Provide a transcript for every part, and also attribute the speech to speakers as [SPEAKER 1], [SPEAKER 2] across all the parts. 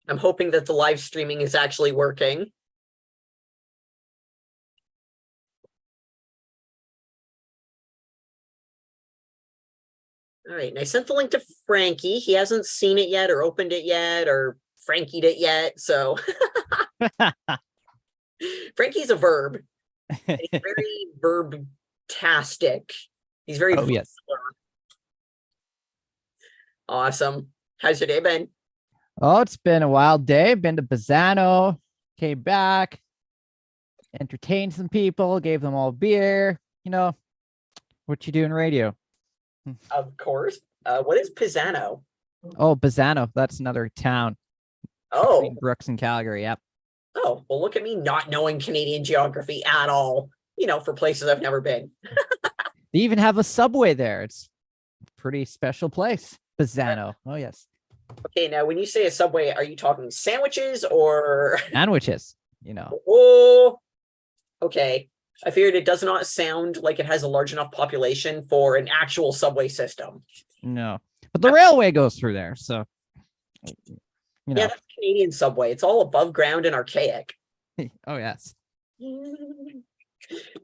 [SPEAKER 1] I'm hoping that the live streaming is actually working. All right, and I sent the link to Frankie. He hasn't seen it yet or opened it yet or Frankie'd it yet, so Frankie's a verb. He's very verb-tastic. He's very
[SPEAKER 2] yes.
[SPEAKER 1] Awesome. How's your day been?
[SPEAKER 2] Oh, it's been a wild day. Been to Bazzano, came back, entertained some people, gave them all beer. You know, what you do in radio.
[SPEAKER 1] Of course. What is Pisano?
[SPEAKER 2] Oh, Bazzano. That's another town.
[SPEAKER 1] Oh.
[SPEAKER 2] Between Brooks and Calgary. Yep.
[SPEAKER 1] Oh, well, look at me not knowing Canadian geography at all, you know, for places I've never been.
[SPEAKER 2] They even have a subway there. It's a pretty special place. Bazzano. Oh, yes.
[SPEAKER 1] Okay, now when you say a subway, are you talking sandwiches or
[SPEAKER 2] sandwiches? You know.
[SPEAKER 1] Oh, okay. I figured it does not sound like it has a large enough population for an actual subway system.
[SPEAKER 2] No, but the railway goes through there, so you know.
[SPEAKER 1] Yeah, that's Canadian subway. It's all above ground and archaic.
[SPEAKER 2] Oh yes.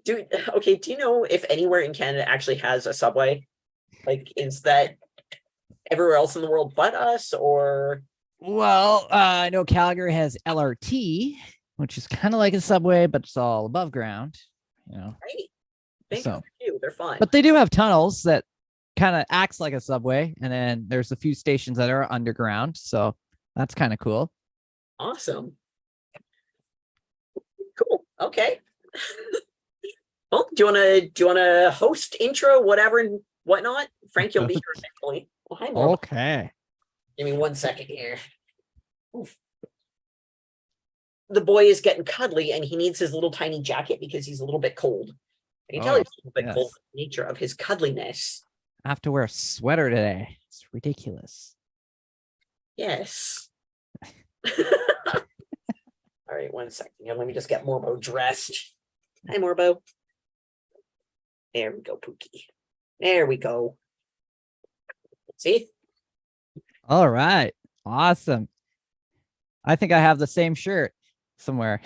[SPEAKER 1] Dude, okay, do you know if anywhere in Canada actually has a subway? Like, is that everywhere else in the world but us, or?
[SPEAKER 2] Well, I know Calgary has LRT, which is kind of like a subway, but it's all above ground, you know.
[SPEAKER 1] Right. Thank you. They're fun.
[SPEAKER 2] But they do have tunnels that kind of acts like a subway, and then there's a few stations that are underground, so that's kind of cool.
[SPEAKER 1] Awesome. Cool. Okay. Well, do you wanna host intro, whatever and whatnot? Frank, you'll be here eventually. Well, hi, Mark.
[SPEAKER 2] Okay.
[SPEAKER 1] Give me 1 second here. Oof. The boy is getting cuddly and he needs his little tiny jacket because he's a little bit cold. I can tell he's a little bit cold in the nature of his cuddliness.
[SPEAKER 2] I have to wear a sweater today. It's ridiculous.
[SPEAKER 1] Yes. All right, 1 second. Let me just get Morbo dressed. Hi, Morbo. There we go, Pookie. There we go. See?
[SPEAKER 2] All right. Awesome. I think I have the same shirt somewhere.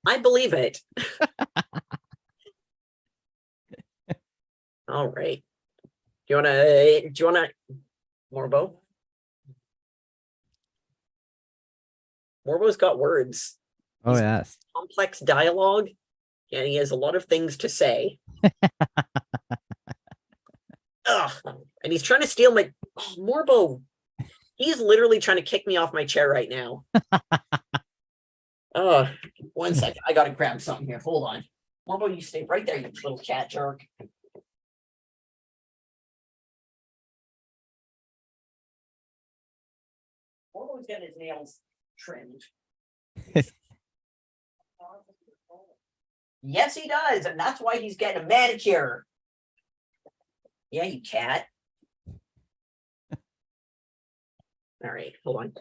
[SPEAKER 1] I believe it. All right. Do you wanna Morbo? Morbo's got words.
[SPEAKER 2] Oh, yes.
[SPEAKER 1] Complex dialogue, and he has a lot of things to say. Ugh. And he's trying to steal my Morbo. He's literally trying to kick me off my chair right now. Oh, 1 second. I gotta grab something here. Hold on. Morbo, you stay right there, you little cat jerk. Morbo's got his nails trimmed. Yes, he does, and that's why he's getting a manicure. Yeah, you cat. All right, hold on.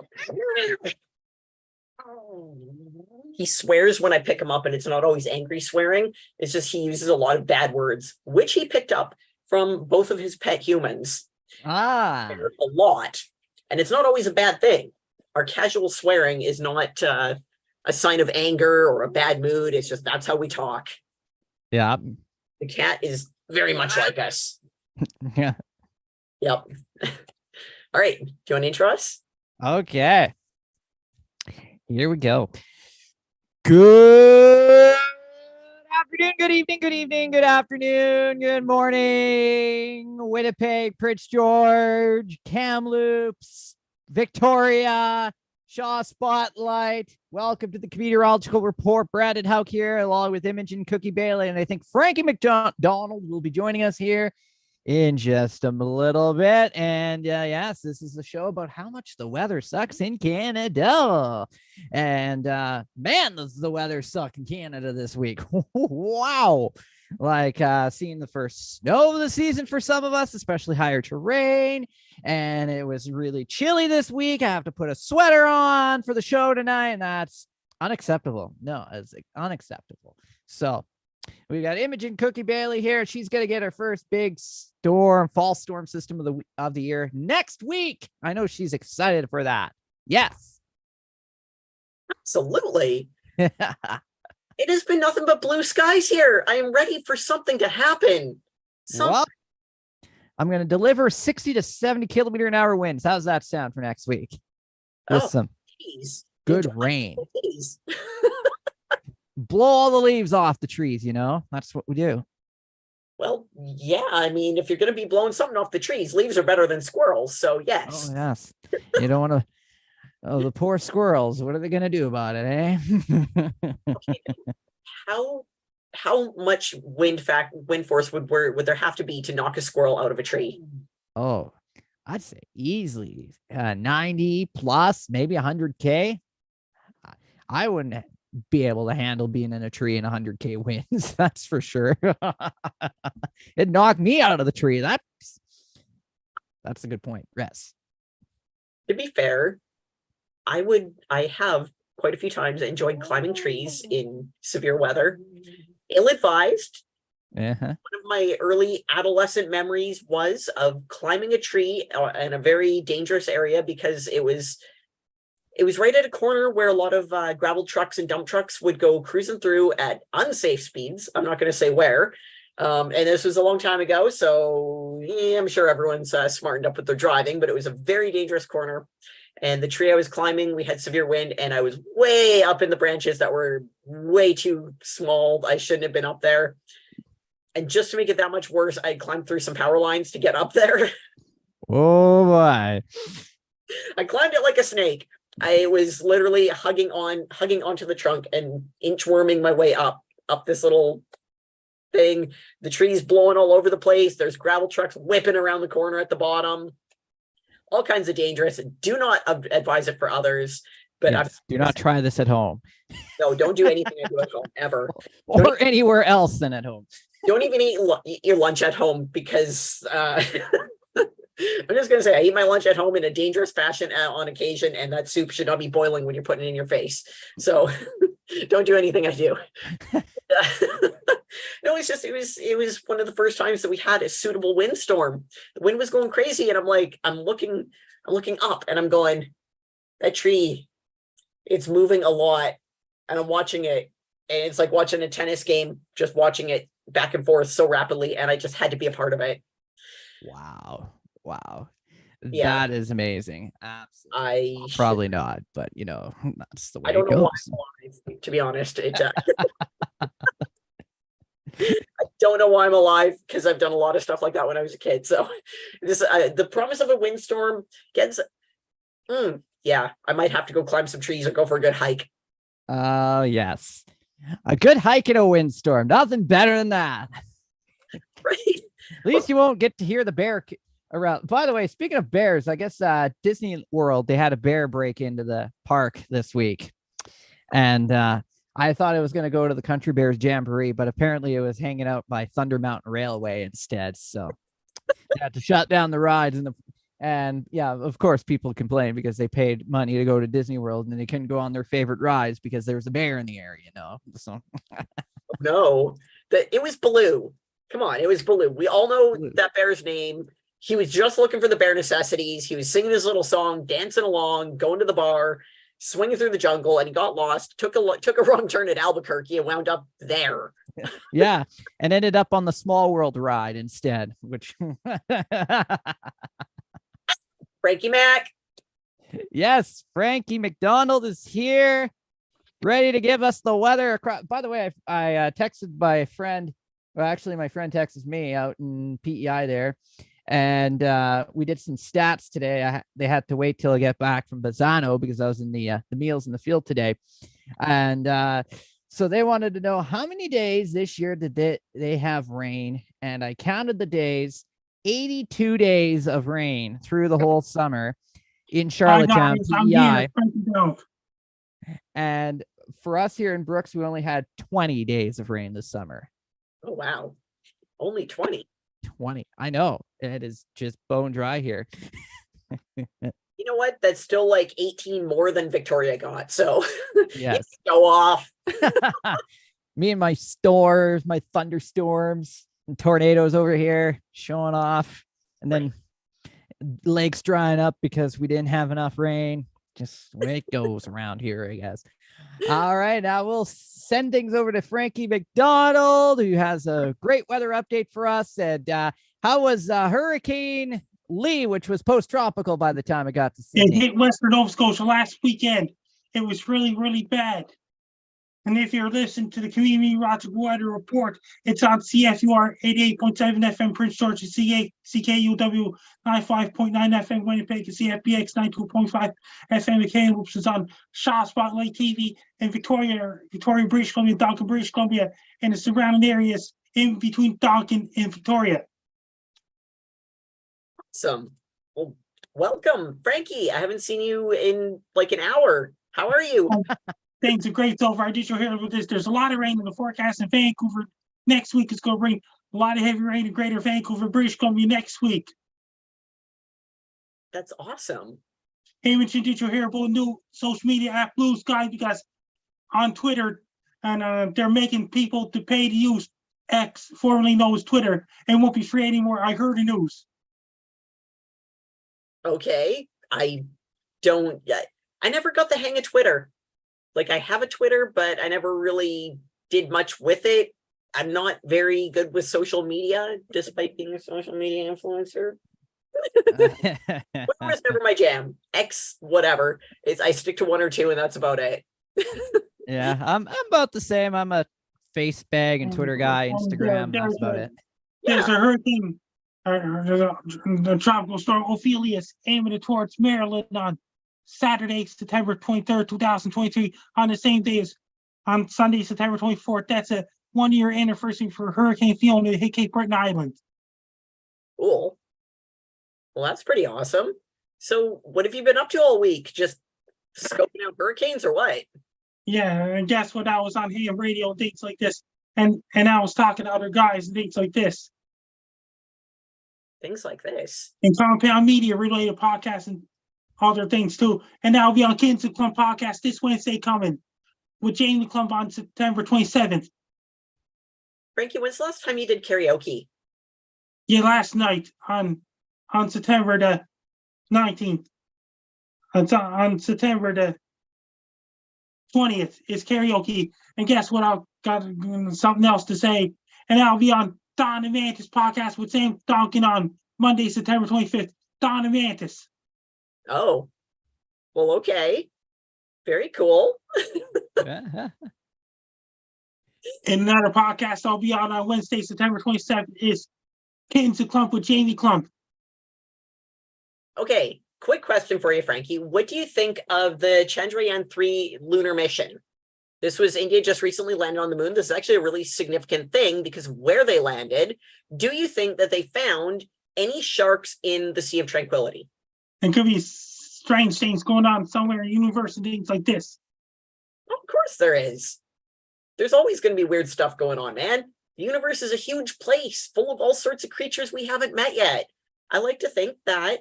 [SPEAKER 1] He swears when I pick him up, and it's not always angry swearing. It's just he uses a lot of bad words, which he picked up from both of his pet humans.
[SPEAKER 2] Ah.
[SPEAKER 1] A lot. And it's not always a bad thing. Our casual swearing is not a sign of anger or a bad mood. It's just that's how we talk.
[SPEAKER 2] Yeah.
[SPEAKER 1] The cat is very much like us.
[SPEAKER 2] Yeah.
[SPEAKER 1] Yep. All right. Do you want to intro us?
[SPEAKER 2] Okay. Here we go. Good afternoon, good evening, good afternoon, good morning, Winnipeg, Prince George, Kamloops, Victoria, Shaw Spotlight. Welcome to the Comediorological Report. Brandon Hauk here, along with Imogen Cookie Bailey, and I think Frankie McDonald will be joining us here in just a little bit. And yes, this is a show about how much the weather sucks in Canada. And man, does the weather suck in Canada this week. Wow. Like seeing the first snow of the season for some of us, especially higher terrain. And it was really chilly this week. I have to put a sweater on for the show tonight, and that's unacceptable. No, it's unacceptable. So We got Imogen Cookie Bailey here. She's gonna get her first big fall storm system of the year next week. I know she's excited for that. Yes.
[SPEAKER 1] Absolutely. It has been nothing but blue skies here. I am ready for something to happen.
[SPEAKER 2] Well, I'm going to deliver 60 to 70 kilometer an hour winds. How's that sound for next week? With some good rain. Blow all the leaves off the trees, That's what we do.
[SPEAKER 1] Well, yeah. I mean, if you're going to be blowing something off the trees, leaves are better than squirrels. So, yes.
[SPEAKER 2] Oh, yes. You don't want to. Oh, the poor squirrels. What are they going to do about it, eh?
[SPEAKER 1] Okay. How much wind force would there have to be to knock a squirrel out of a tree?
[SPEAKER 2] Oh, I'd say easily 90 plus, maybe 100K. I wouldn't be able to handle being in a tree in 100K winds. That's for sure. It knocked me out of the tree. That's a good point. Yes.
[SPEAKER 1] To be fair, I have quite a few times enjoyed climbing trees in severe weather. Ill-advised.
[SPEAKER 2] Uh-huh.
[SPEAKER 1] One of my early adolescent memories was of climbing a tree in a very dangerous area because it was right at a corner where a lot of gravel trucks and dump trucks would go cruising through at unsafe speeds. I'm not going to say where. And this was a long time ago, so yeah, I'm sure everyone's smartened up with their driving, but it was a very dangerous corner. And the tree I was climbing, we had severe wind, and I was way up in the branches that were way too small. I shouldn't have been up there. And just to make it that much worse, I climbed through some power lines to get up there.
[SPEAKER 2] Oh boy.
[SPEAKER 1] I climbed it like a snake. I was literally hugging onto the trunk and inchworming my way up this little thing. The tree's blowing all over the place. There's gravel trucks whipping around the corner at the bottom. All kinds of dangerous. Do not advise it for others. But
[SPEAKER 2] yes, do not try this at home.
[SPEAKER 1] No, don't do anything I do at home ever.
[SPEAKER 2] Or anywhere else than at home.
[SPEAKER 1] Don't even eat your lunch at home because I'm just going to say I eat my lunch at home in a dangerous fashion on occasion, and that soup should not be boiling when you're putting it in your face. So don't do anything I do. No, it was one of the first times that we had a suitable windstorm. The wind was going crazy, and I'm looking up, and I'm going, that tree, it's moving a lot, and I'm watching it, and it's like watching a tennis game, just watching it back and forth so rapidly, and I just had to be a part of it.
[SPEAKER 2] Wow.
[SPEAKER 1] Yeah.
[SPEAKER 2] That is amazing.
[SPEAKER 1] Absolutely.
[SPEAKER 2] Probably not, but that's the way
[SPEAKER 1] I don't
[SPEAKER 2] it
[SPEAKER 1] know
[SPEAKER 2] goes.
[SPEAKER 1] why I'm alive, to be honest. I don't know why I'm alive because I've done a lot of stuff like that when I was a kid. So this the promise of a windstorm gets yeah, I might have to go climb some trees or go for a good hike.
[SPEAKER 2] Oh yes. A good hike in a windstorm. Nothing better than that.
[SPEAKER 1] Right.
[SPEAKER 2] At least you won't get to hear the bear around. By the way, speaking of bears, I guess Disney World, they had a bear break into the park this week. And I thought it was going to go to the Country Bears Jamboree, but apparently it was hanging out by Thunder Mountain Railway instead. So they had to shut down the rides. And yeah, of course, people complain because they paid money to go to Disney World and they couldn't go on their favorite rides because there was a bear in the area, So
[SPEAKER 1] no, it was Baloo. Come on, it was Baloo. We all know that bear's name. He was just looking for the bare necessities. He was singing his little song, dancing along, going to the bar, swinging through the jungle, and he got lost, took a wrong turn at Albuquerque and wound up there.
[SPEAKER 2] Yeah, and ended up on the Small World ride instead, which
[SPEAKER 1] Frankie Mac.
[SPEAKER 2] Yes, Frankie McDonald is here, ready to give us the weather. By the way, I texted my friend. Well, actually, my friend texted me out in PEI there, and we did some stats today. They had to wait till I get back from Bazzano because I was in the meals in the field today, and so they wanted to know how many days this year did they have rain, and I counted the days. 82 days of rain through the whole summer in Charlottetown, PEI. And for us here in Brooks, we only had 20 days of rain this summer.
[SPEAKER 1] Oh, wow. Only 20.
[SPEAKER 2] 20. I know. It is just bone dry here.
[SPEAKER 1] You know what? That's still like 18 more than Victoria got. So
[SPEAKER 2] yes.
[SPEAKER 1] Go off.
[SPEAKER 2] Me and my storms, my thunderstorms and tornadoes over here showing off. And then lakes drying up because we didn't have enough rain. Just the way it goes around here, I guess. All right, now we'll send things over to Frankie McDonald, who has a great weather update for us. And how was Hurricane Lee, which was post-tropical by the time it got to Sydney?
[SPEAKER 3] It hit Western Nova Scotia last weekend. It was really, really bad. And if you're listening to the Comediorological weather report, it's on CFUR 88.7 FM Prince George, CKUW 95.9 FM Winnipeg, and CFBX 92.5 FM in Kamloops. Is on Shaw Spotlight TV in Victoria, British Columbia, Duncan, British Columbia, and the surrounding areas in between Duncan and Victoria.
[SPEAKER 1] Awesome. Well, welcome, Frankie. I haven't seen you in like an hour. How are you?
[SPEAKER 3] Things are great so far. Did you hear about this? There's a lot of rain in the forecast in Vancouver. Next week is going to bring a lot of heavy rain in Greater Vancouver, British Columbia next week.
[SPEAKER 1] That's awesome.
[SPEAKER 3] Hey, Mitch, did you hear about new social media app Blue Sky? Because on Twitter, and they're making people to pay to use X, formerly known as Twitter, and won't be free anymore. I heard the news.
[SPEAKER 1] Okay. I never got the hang of Twitter. Like, I have a Twitter, but I never really did much with it. I'm not very good with social media, despite being a social media influencer. Twitter was never my jam. X, whatever. I stick to one or two, and that's about it.
[SPEAKER 2] Yeah, I'm about the same. I'm a face bag and Twitter guy, Instagram. That's about it.
[SPEAKER 3] There's a hurricane, the tropical storm Ophelia aiming towards Maryland on Saturday, September 23rd, 2023, on the same day as on Sunday, September 24th. That's a 1-year anniversary for Hurricane Fiona to hit Cape Breton Island.
[SPEAKER 1] Cool. Well, that's pretty awesome. So what have you been up to all week? Just scoping out hurricanes or what?
[SPEAKER 3] Yeah, and guess what? I was on ham radio and things like this. And I was talking to other guys and things like this.
[SPEAKER 1] Things like this.
[SPEAKER 3] And Compound Media related podcasts and other things too. And I'll be on Kids and Clump podcast this Wednesday coming with Jamie Clump on September 27th.
[SPEAKER 1] Frankie, when's the last time you did karaoke?
[SPEAKER 3] Yeah, last night on September the 19th. On September the 20th is karaoke. And guess what? I've got something else to say. And I'll be on Don and Mantis podcast with Sam Duncan on Monday, September 25th. Don and Mantis.
[SPEAKER 1] Oh, well, okay. Very cool.
[SPEAKER 3] And another podcast I'll be on Wednesday, September 27th is Kittens and Clump with Jamie Clump.
[SPEAKER 1] Okay, quick question for you, Frankie. What do you think of the Chandrayaan-3 lunar mission? This was India just recently landed on the moon. This is actually a really significant thing because where they landed, do you think that they found any sharks in the Sea of Tranquility?
[SPEAKER 3] And could be strange things going on somewhere in the universe and things like this.
[SPEAKER 1] Of course there is. There's always going to be weird stuff going on, man. The universe is a huge place full of all sorts of creatures we haven't met yet. I like to think that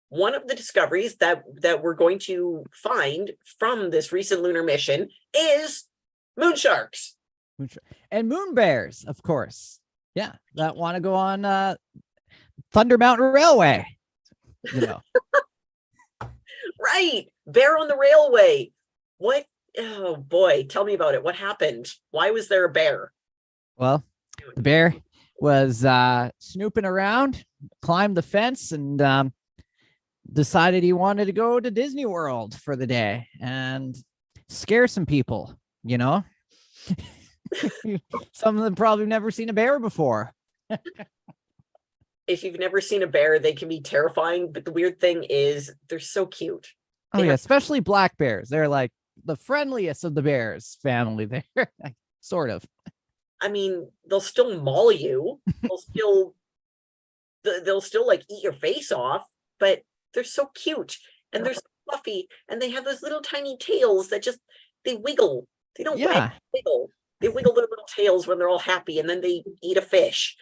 [SPEAKER 1] one of the discoveries that we're going to find from this recent lunar mission is moon sharks.
[SPEAKER 2] And moon bears, of course. Yeah, that want to go on Thunder Mountain Railway. You know.
[SPEAKER 1] Right. Bear on the railway. What? Oh, boy. Tell me about it. What happened? Why was there a bear?
[SPEAKER 2] Well, the bear was snooping around, climbed the fence, and decided he wanted to go to Disney World for the day and scare some people, you know? Some of them probably never seen a bear before.
[SPEAKER 1] If you've never seen a bear, they can be terrifying, but the weird thing is they're so cute.
[SPEAKER 2] Oh, yeah, especially black bears. They're like the friendliest of the bears family there, sort of.
[SPEAKER 1] I mean, they'll still maul you. They'll still like eat your face off, but they're so cute and they're so fluffy and they have those little tiny tails that just, they wiggle. They don't wag, wiggle. They wiggle their little tails when they're all happy and then they eat a fish.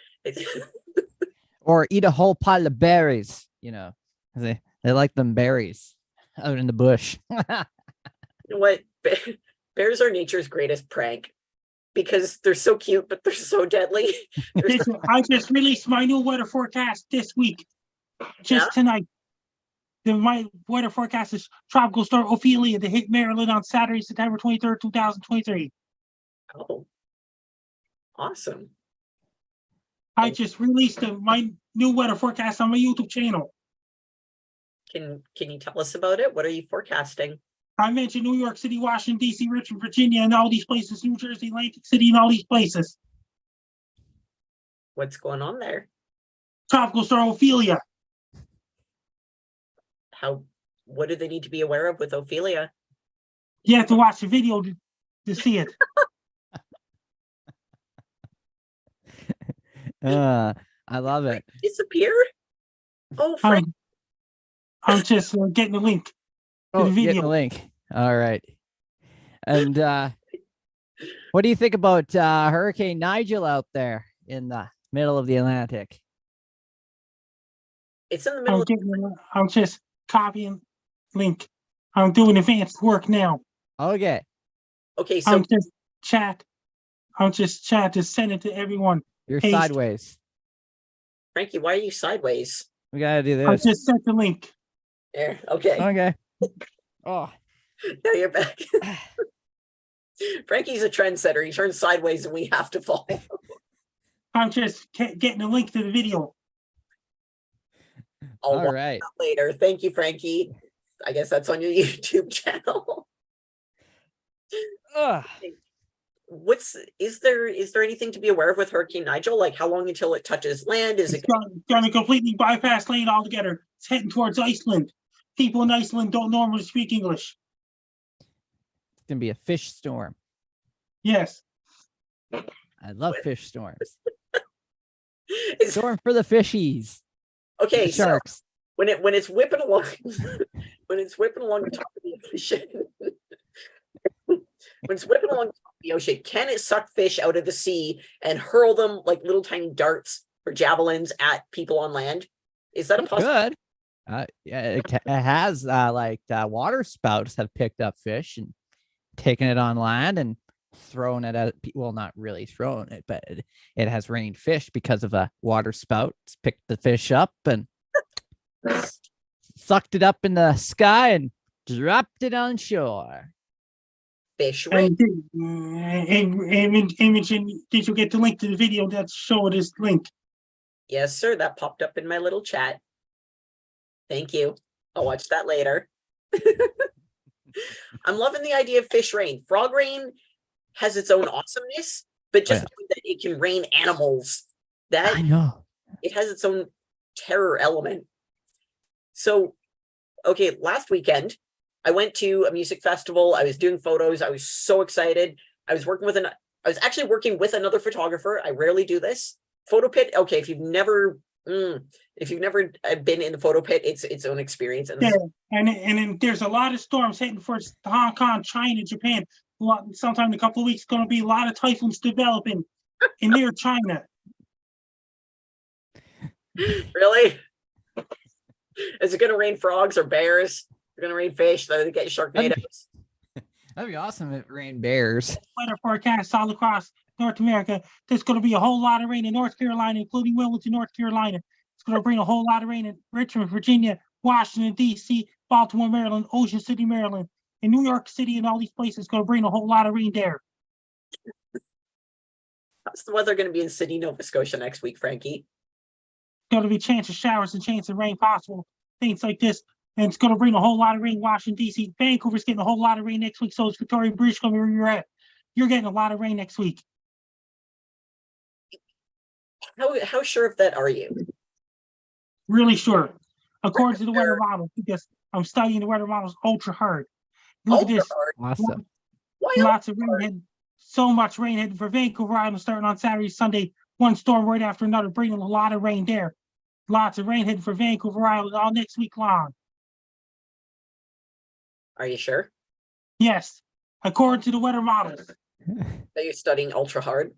[SPEAKER 2] Or eat a whole pile of berries, you know. They like them berries out in the bush.
[SPEAKER 1] You know what? Bears are nature's greatest prank because they're so cute, but they're so deadly.
[SPEAKER 3] I just released my new weather forecast this week, just tonight. My weather forecast is Tropical Storm Ophelia to hit Maryland on Saturday, September 23rd, 2023.
[SPEAKER 1] Oh, awesome.
[SPEAKER 3] I just released my new weather forecast on my YouTube channel.
[SPEAKER 1] Can you tell us about it? What are you forecasting?
[SPEAKER 3] I mentioned New York City, Washington, D.C., Richmond, Virginia, and all these places, New Jersey, Atlantic City, and all these places.
[SPEAKER 1] What's going on there?
[SPEAKER 3] Tropical Storm Ophelia.
[SPEAKER 1] What do they need to be aware of with Ophelia?
[SPEAKER 3] You have to watch the video to see it.
[SPEAKER 2] I love it.
[SPEAKER 1] Disappear? Oh, Frank.
[SPEAKER 3] I'm just getting the link to the video.
[SPEAKER 2] Getting the link. All right. And what do you think about Hurricane Nigel out there in the middle of the Atlantic?
[SPEAKER 1] It's in the middle.
[SPEAKER 3] I'm just copying link. I'm doing advanced work now.
[SPEAKER 2] Okay.
[SPEAKER 1] Okay, so
[SPEAKER 3] I'm just chat to send it to everyone.
[SPEAKER 2] You're
[SPEAKER 3] Paste.
[SPEAKER 2] sideways.
[SPEAKER 1] Frankie, why are you sideways?
[SPEAKER 2] We gotta do
[SPEAKER 3] I
[SPEAKER 2] this.
[SPEAKER 3] just sent the link.
[SPEAKER 1] There. Okay.
[SPEAKER 2] Okay. Oh.
[SPEAKER 1] Now you're back. Frankie's a trendsetter. He turns sideways and we have to follow.
[SPEAKER 3] I'm just getting a link to the video.
[SPEAKER 1] All right. Later. Thank you, Frankie. I guess that's on your YouTube channel. Is there anything to be aware of with Hurricane Nigel? Like how long until it touches land? Is it
[SPEAKER 3] going to completely bypass lane altogether? It's heading towards Iceland. People in Iceland don't normally speak English.
[SPEAKER 2] It's gonna be a fish storm.
[SPEAKER 3] Yes.
[SPEAKER 2] I love fish storms. Storm for the fishies.
[SPEAKER 1] Okay,
[SPEAKER 2] the sharks.
[SPEAKER 1] So when it's whipping along the top of the ocean. When it's whipping along the ocean, can it suck fish out of the sea and hurl them like little tiny darts or javelins at people on land? Is that a possibility?
[SPEAKER 2] Good. Yeah, it has water spouts have picked up fish and taken it on land and thrown it at people. Well, not really thrown it, but it has rained fish because of a water spout. It's picked the fish up and sucked it up in the sky and dropped it on shore.
[SPEAKER 1] Fish rain.
[SPEAKER 3] Imogen, did you get the link to the video that's showing this link?
[SPEAKER 1] Yes, sir. That popped up in my little chat. Thank you. I'll watch that later. I'm loving the idea of fish rain. Frog rain has its own awesomeness, but just that it can rain animals. That
[SPEAKER 2] I know.
[SPEAKER 1] It has its own terror element. So, okay, last weekend, I went to a music festival. I was doing photos. I was so excited. I was actually working with another photographer. I rarely do this. Photo pit. Okay, if you've never been in the photo pit, it's its own experience.
[SPEAKER 3] And then there's a lot of storms heading for Hong Kong, China, Japan. Sometime in a couple of weeks, going to be a lot of typhoons developing in near China.
[SPEAKER 1] Really? Is it going to rain frogs or bears? Is it going to rain fish? So they get sharknadoes.
[SPEAKER 2] That'd be awesome if it rained bears.
[SPEAKER 3] Weather forecast all across North America. There's going to be a whole lot of rain in North Carolina, including Wilmington, North Carolina. It's going to bring a whole lot of rain in Richmond, Virginia, Washington, D.C., Baltimore, Maryland, Ocean City, Maryland, and New York City, and all these places. It's going to bring a whole lot of rain there.
[SPEAKER 1] How's the weather going to be in Sydney, Nova Scotia next week, Frankie?
[SPEAKER 3] Going to be chance of showers and chance of rain possible, things like this. And it's going to bring a whole lot of rain. Washington, D.C. Vancouver's getting a whole lot of rain next week. So is Victoria, British Columbia, where you're at. You're getting a lot of rain next week.
[SPEAKER 1] How sure of that are you?
[SPEAKER 3] Really sure. According to the weather model, because I'm studying the weather models ultra hard. Look at this.
[SPEAKER 2] Awesome.
[SPEAKER 3] Lots of rain heading. So much rain heading for Vancouver Island starting on Saturday, Sunday. One storm right after another, bringing a lot of rain there. Lots of rain heading for Vancouver Island all next week long.
[SPEAKER 1] Are you sure?
[SPEAKER 3] Yes, according to the weather models.
[SPEAKER 1] Are you studying ultra hard?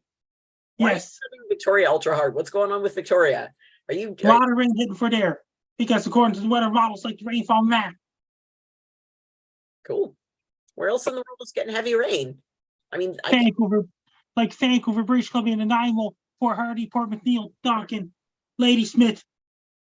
[SPEAKER 3] Yes.
[SPEAKER 1] Why are you studying Victoria ultra hard? What's going on with Victoria? A
[SPEAKER 3] lot of rain hitting for there because according to the weather models, like the rainfall map.
[SPEAKER 1] Cool. Where else in the world is getting heavy rain? I mean,
[SPEAKER 3] Vancouver, like Vancouver, British Columbia, Nanaimo, Port Hardy, Port McNeil, Duncan, Ladysmith,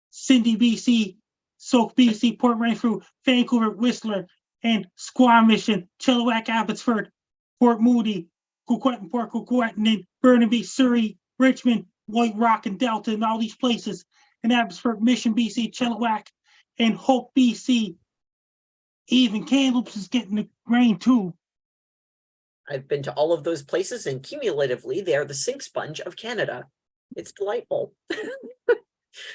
[SPEAKER 3] Cindy, BC, Sauk, BC, Port Renfrew, Vancouver, Whistler, and Squamish, and Chilliwack, Abbotsford, Port Moody, Coquitlam, Port Coquitlam, and Burnaby, Surrey, Richmond, White Rock, and Delta, and all these places, and Abbotsford, Mission, BC, Chilliwack, and Hope, BC. Even Kamloops is getting the rain too.
[SPEAKER 1] I've been to all of those places, and cumulatively, they are the sink sponge of Canada. It's delightful.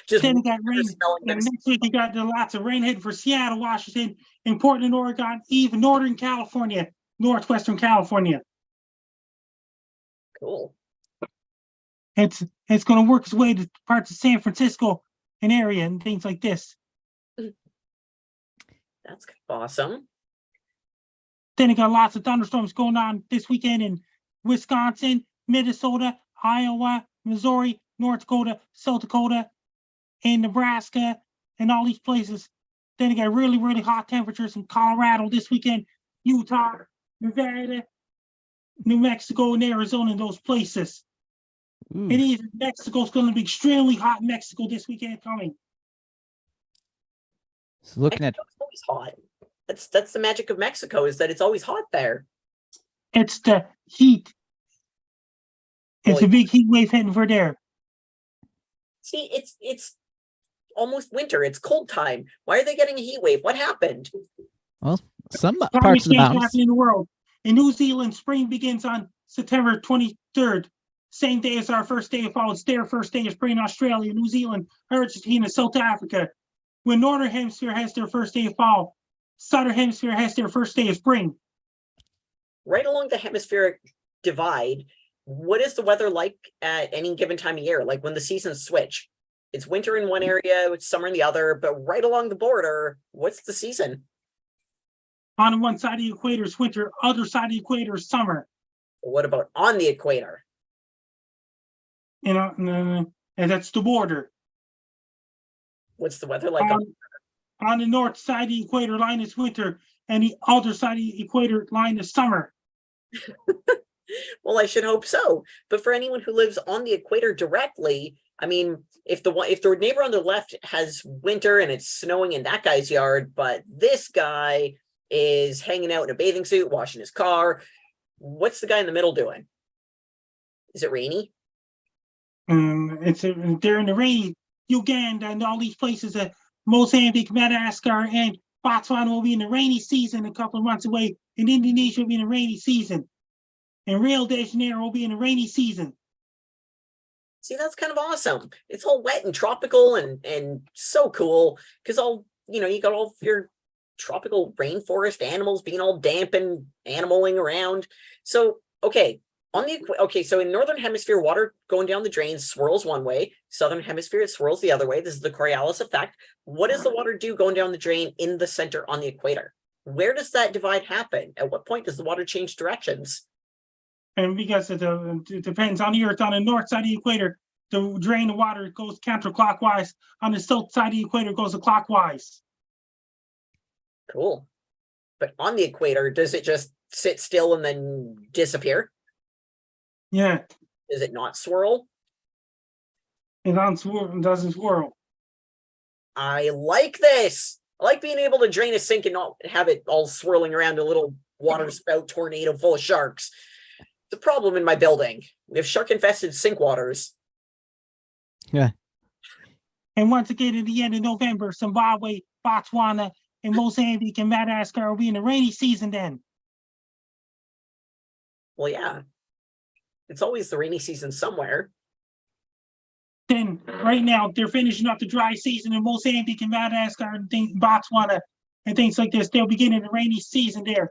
[SPEAKER 1] Just
[SPEAKER 3] Then we got rain.
[SPEAKER 1] smelling them.
[SPEAKER 3] And next week we got lots of rain heading for Seattle, Washington, and Portland, Oregon, even Northern California, Northwestern California.
[SPEAKER 1] Cool.
[SPEAKER 3] It's going to work its way to parts of San Francisco and area and things like this.
[SPEAKER 1] That's awesome.
[SPEAKER 3] Then we got lots of thunderstorms going on this weekend in Wisconsin, Minnesota, Iowa, Missouri, North Dakota, South Dakota, and Nebraska, and all these places. Then you got really, really hot temperatures in Colorado this weekend, Utah, Nevada, New Mexico, and Arizona, and those places.
[SPEAKER 2] Ooh.
[SPEAKER 3] And even Mexico's going to be extremely hot in Mexico this weekend coming.
[SPEAKER 2] So looking at
[SPEAKER 1] Mexico's always hot. That's the magic of Mexico, is that it's always hot there.
[SPEAKER 3] It's the heat. It's
[SPEAKER 1] Well,
[SPEAKER 3] a big heat wave heading for there.
[SPEAKER 1] See, it's almost winter. It's cold time. Why are they getting a heat wave? What happened?
[SPEAKER 2] some
[SPEAKER 3] Climate
[SPEAKER 2] parts of the
[SPEAKER 3] change
[SPEAKER 2] mountains.
[SPEAKER 3] happening in the world. In New Zealand, spring begins on September 23rd. Same day as our first day of fall. It's their first day of spring in Australia, New Zealand, Argentina, South Africa. When Northern Hemisphere has their first day of fall, Southern Hemisphere has their first day of spring.
[SPEAKER 1] Right along the hemispheric divide, what is the weather like at any given time of year? Like when the seasons switch, it's winter in one area, it's summer in the other, but right along the border, what's the season?
[SPEAKER 3] On one side of the equator is winter, other side of the equator is summer.
[SPEAKER 1] What about on the equator?
[SPEAKER 3] You know, and that's the border.
[SPEAKER 1] What's the weather like?
[SPEAKER 3] On the north side of the equator line is winter, and the other side of the equator line is summer.
[SPEAKER 1] Well, I should hope so. But for anyone who lives on the equator directly, I mean, if the neighbor on the left has winter and it's snowing in that guy's yard, but this guy is hanging out in a bathing suit, washing his car, what's the guy in the middle doing? Is it rainy?
[SPEAKER 3] They're in the rainy. Uganda and all these places, Mozambique, Madagascar, and Botswana will be in the rainy season a couple of months away, and Indonesia will be in the rainy season, and Rio de Janeiro will be in the rainy season.
[SPEAKER 1] See, that's kind of awesome. It's all wet and tropical and so cool because you got all your tropical rainforest animals being all damp and animaling around. So, okay. So in Northern Hemisphere, water going down the drains swirls one way. Southern Hemisphere, it swirls the other way. This is the Coriolis effect. What does the water do going down the drain in the center on the equator? Where does that divide happen? At what point does the water change directions?
[SPEAKER 3] And because it depends on the Earth, on the north side of the equator, the drain of water goes counterclockwise. On the south side of the equator, it goes clockwise.
[SPEAKER 1] Cool. But on the equator, does it just sit still and then disappear?
[SPEAKER 3] Yeah.
[SPEAKER 1] Does it not swirl?
[SPEAKER 3] It doesn't swirl.
[SPEAKER 1] I like this. I like being able to drain a sink and not have it all swirling around a little water spout tornado full of sharks. The problem in my building. We have shark-infested sink waters.
[SPEAKER 2] Yeah.
[SPEAKER 3] And once again, at the end of November, Zimbabwe, Botswana, and Mozambique and Madagascar will be in the rainy season then.
[SPEAKER 1] Well, yeah. It's always the rainy season somewhere.
[SPEAKER 3] Then right now they're finishing up the dry season in Mozambique and Madagascar and Botswana and things like this. They'll begin in the rainy season there.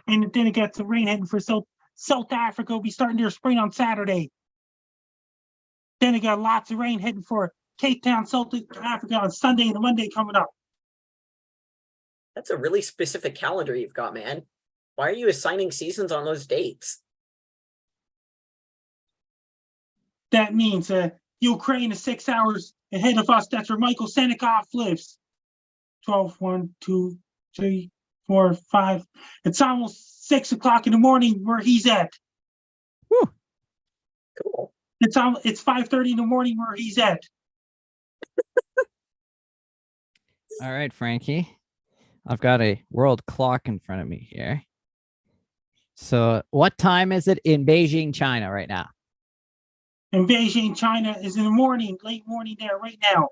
[SPEAKER 3] And then it gets the rain heading for South Africa will be starting their spring on Saturday. Then it got lots of rain heading for Cape Town, South Africa on Sunday and Monday coming up.
[SPEAKER 1] That's a really specific calendar you've got, man. Why are you assigning seasons on those dates?
[SPEAKER 3] That means Ukraine is 6 hours ahead of us. That's where Michael Senecoff lives. 12, 1, 2, 3, 4, 5. It's almost 6 o'clock in the morning where he's at.
[SPEAKER 2] Whew.
[SPEAKER 1] Cool.
[SPEAKER 3] It's 5:30 in the morning where he's at.
[SPEAKER 2] All right, Frankie. I've got a world clock in front of me here. So what time is it in Beijing, China right now?
[SPEAKER 3] In Beijing, China is in the morning, late morning there right now.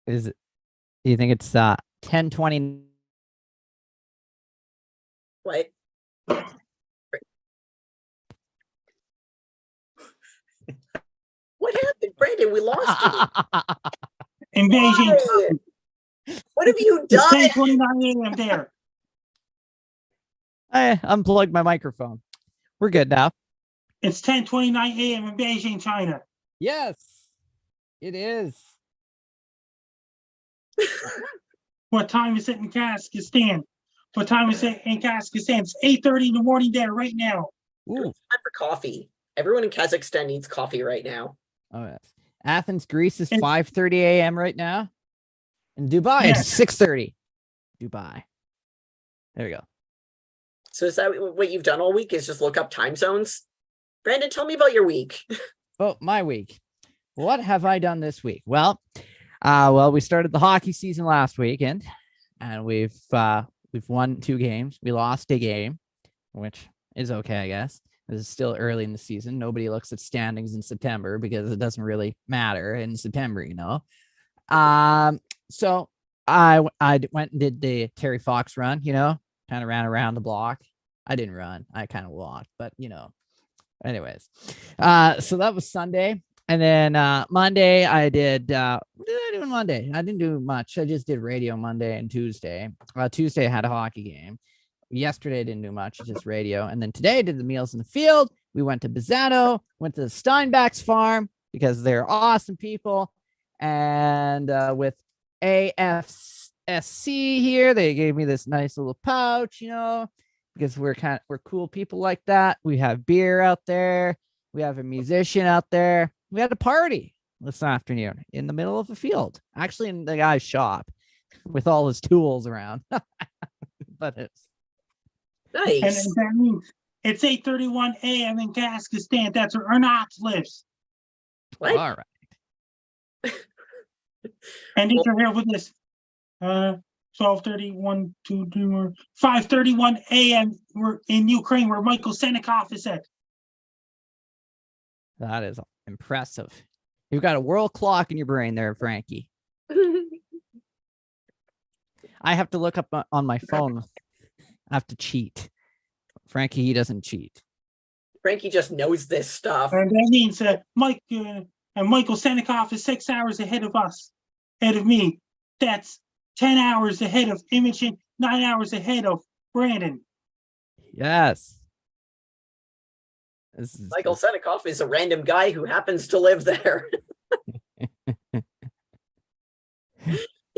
[SPEAKER 2] Is it, you think it's 10:20?
[SPEAKER 1] What? What happened, Brandon? We lost you.
[SPEAKER 3] In Beijing,
[SPEAKER 1] Why? What have you
[SPEAKER 3] it's
[SPEAKER 1] done?
[SPEAKER 3] 10:29 a.m. there.
[SPEAKER 2] I unplugged my microphone. We're good now.
[SPEAKER 3] It's 10:29 a.m. in Beijing, China.
[SPEAKER 2] Yes, it is.
[SPEAKER 3] What time is it in Kazakhstan? What time is it in Kazakhstan? It's 8:30 in the morning there right now.
[SPEAKER 2] Ooh.
[SPEAKER 1] Time for coffee. Everyone in Kazakhstan needs coffee right now.
[SPEAKER 2] Oh, yes. Athens, Greece is
[SPEAKER 3] It's-
[SPEAKER 2] 5:30 a.m. right now. In Dubai,
[SPEAKER 3] Yes.
[SPEAKER 2] it's 6:30. Dubai. There you go.
[SPEAKER 1] So is that what you've done all week? Is just look up time zones? Brandon, tell me about your week.
[SPEAKER 2] Oh, my week. What have I done this week? Well, we started the hockey season last weekend, and we've won 2 games. We lost a game, which is okay, I guess. This is still early in the season. Nobody looks at standings in September because it doesn't really matter in September, you know. So I went and did the Terry Fox run, you know, kind of ran around the block. I didn't run. I kind of walked, but you know. Anyways, so that was Sunday. And then Monday I did what did I do on Monday? I didn't do much. I just did radio Monday and Tuesday. Tuesday I had a hockey game. Yesterday I didn't do much, just radio. And then today I did the meals in the field. We went to Bizzano, went to the Steinbach's farm because they're awesome people. And with AFSC here, they gave me this nice little pouch, you know, because we're cool people like that. We have beer out there. We have a musician out there. We had a party this afternoon in the middle of a field, actually in the guy's shop with all his tools around. But it's
[SPEAKER 1] Nice.
[SPEAKER 3] And that means it's 8:31 a.m. in Kazakhstan. That's where Ernat lives.
[SPEAKER 1] What?
[SPEAKER 2] all right.
[SPEAKER 3] And if you're here with this, 12:31, 2, 3, 5:31 a.m. We're in Ukraine, where Michael Senikov is at.
[SPEAKER 2] That is impressive. You've got a world clock in your brain there, Frankie. I have to look up on my phone. I have to cheat. Frankie, he doesn't cheat.
[SPEAKER 1] Frankie just knows this stuff.
[SPEAKER 3] And that means Michael Senikov is 6 hours ahead of us, ahead of me. That's 10 hours ahead of Imogen, 9 hours ahead of Brandon.
[SPEAKER 2] Yes. This is
[SPEAKER 1] Michael Senikov is a random guy who happens to live there.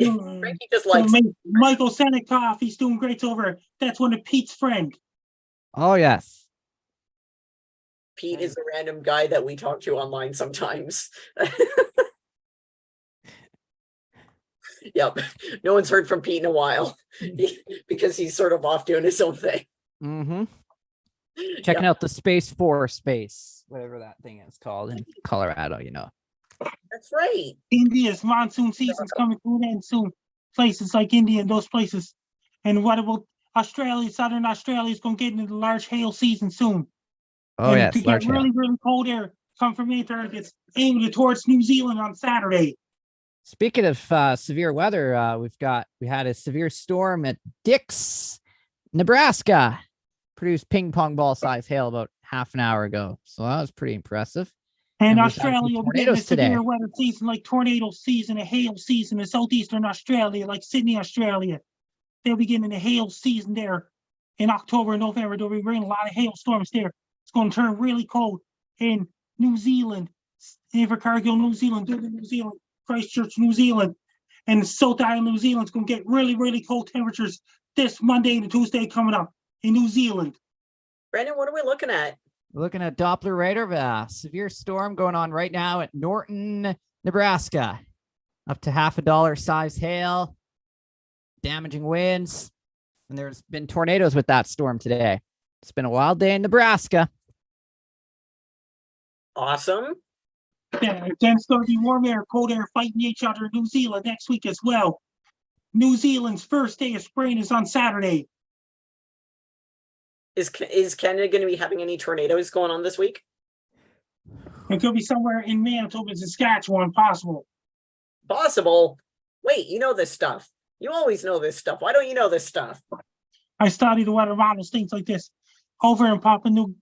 [SPEAKER 1] Frankie just likes.
[SPEAKER 3] Michael Senikov, he's doing great over. That's one of Pete's friend.
[SPEAKER 2] Oh, yes.
[SPEAKER 1] Pete is a random guy that we talk to online sometimes. Yep. No one's heard from Pete in a while because he's sort of off doing his own thing.
[SPEAKER 2] Mm-hmm. Checking out the Space Force space, whatever that thing is called in Colorado, you know.
[SPEAKER 1] That's right.
[SPEAKER 3] India's monsoon season's coming to an end soon. Places like India and those places. And what about Australia? Southern Australia is going to get into the large hail season soon.
[SPEAKER 2] Oh,
[SPEAKER 3] and
[SPEAKER 2] yes.
[SPEAKER 3] to get really, really cold air come from Antarctica, it's aimed towards New Zealand on Saturday.
[SPEAKER 2] Speaking of severe weather, we had a severe storm at Dix, Nebraska. Produced ping pong ball size hail about half an hour ago. So that was pretty impressive.
[SPEAKER 3] And
[SPEAKER 2] we've had some
[SPEAKER 3] Australia will get a
[SPEAKER 2] tornadoes today.
[SPEAKER 3] severe weather season like tornado season, a hail season in southeastern Australia, like Sydney, Australia. They'll be getting a hail season there in October and November. There'll be raining a lot of hailstorms there. It's going to turn really cold in New Zealand, Invercargill, New Zealand, Dublin, New Zealand, Christchurch, New Zealand, and the South Island, New Zealand. It's going to get really, really cold temperatures this Monday and Tuesday coming up in New Zealand.
[SPEAKER 1] Brandon, what are we looking at?
[SPEAKER 2] We're looking at Doppler radar of a severe storm going on right now at Norton, Nebraska. Up to $50 size hail, damaging winds, and there's been tornadoes with that storm today. It's been a wild day in Nebraska.
[SPEAKER 1] Awesome.
[SPEAKER 3] Then it's going to be warm air, cold air fighting each other in New Zealand next week as well. New Zealand's first day of spring is on Saturday.
[SPEAKER 1] Is Canada going to be having any tornadoes going on this week?
[SPEAKER 3] It could be somewhere in Manitoba, Saskatchewan, possible.
[SPEAKER 1] Possible. Wait, you know this stuff. You always know this stuff. Why don't you know this stuff?
[SPEAKER 3] I study the weather models, things like this. Over in Papua New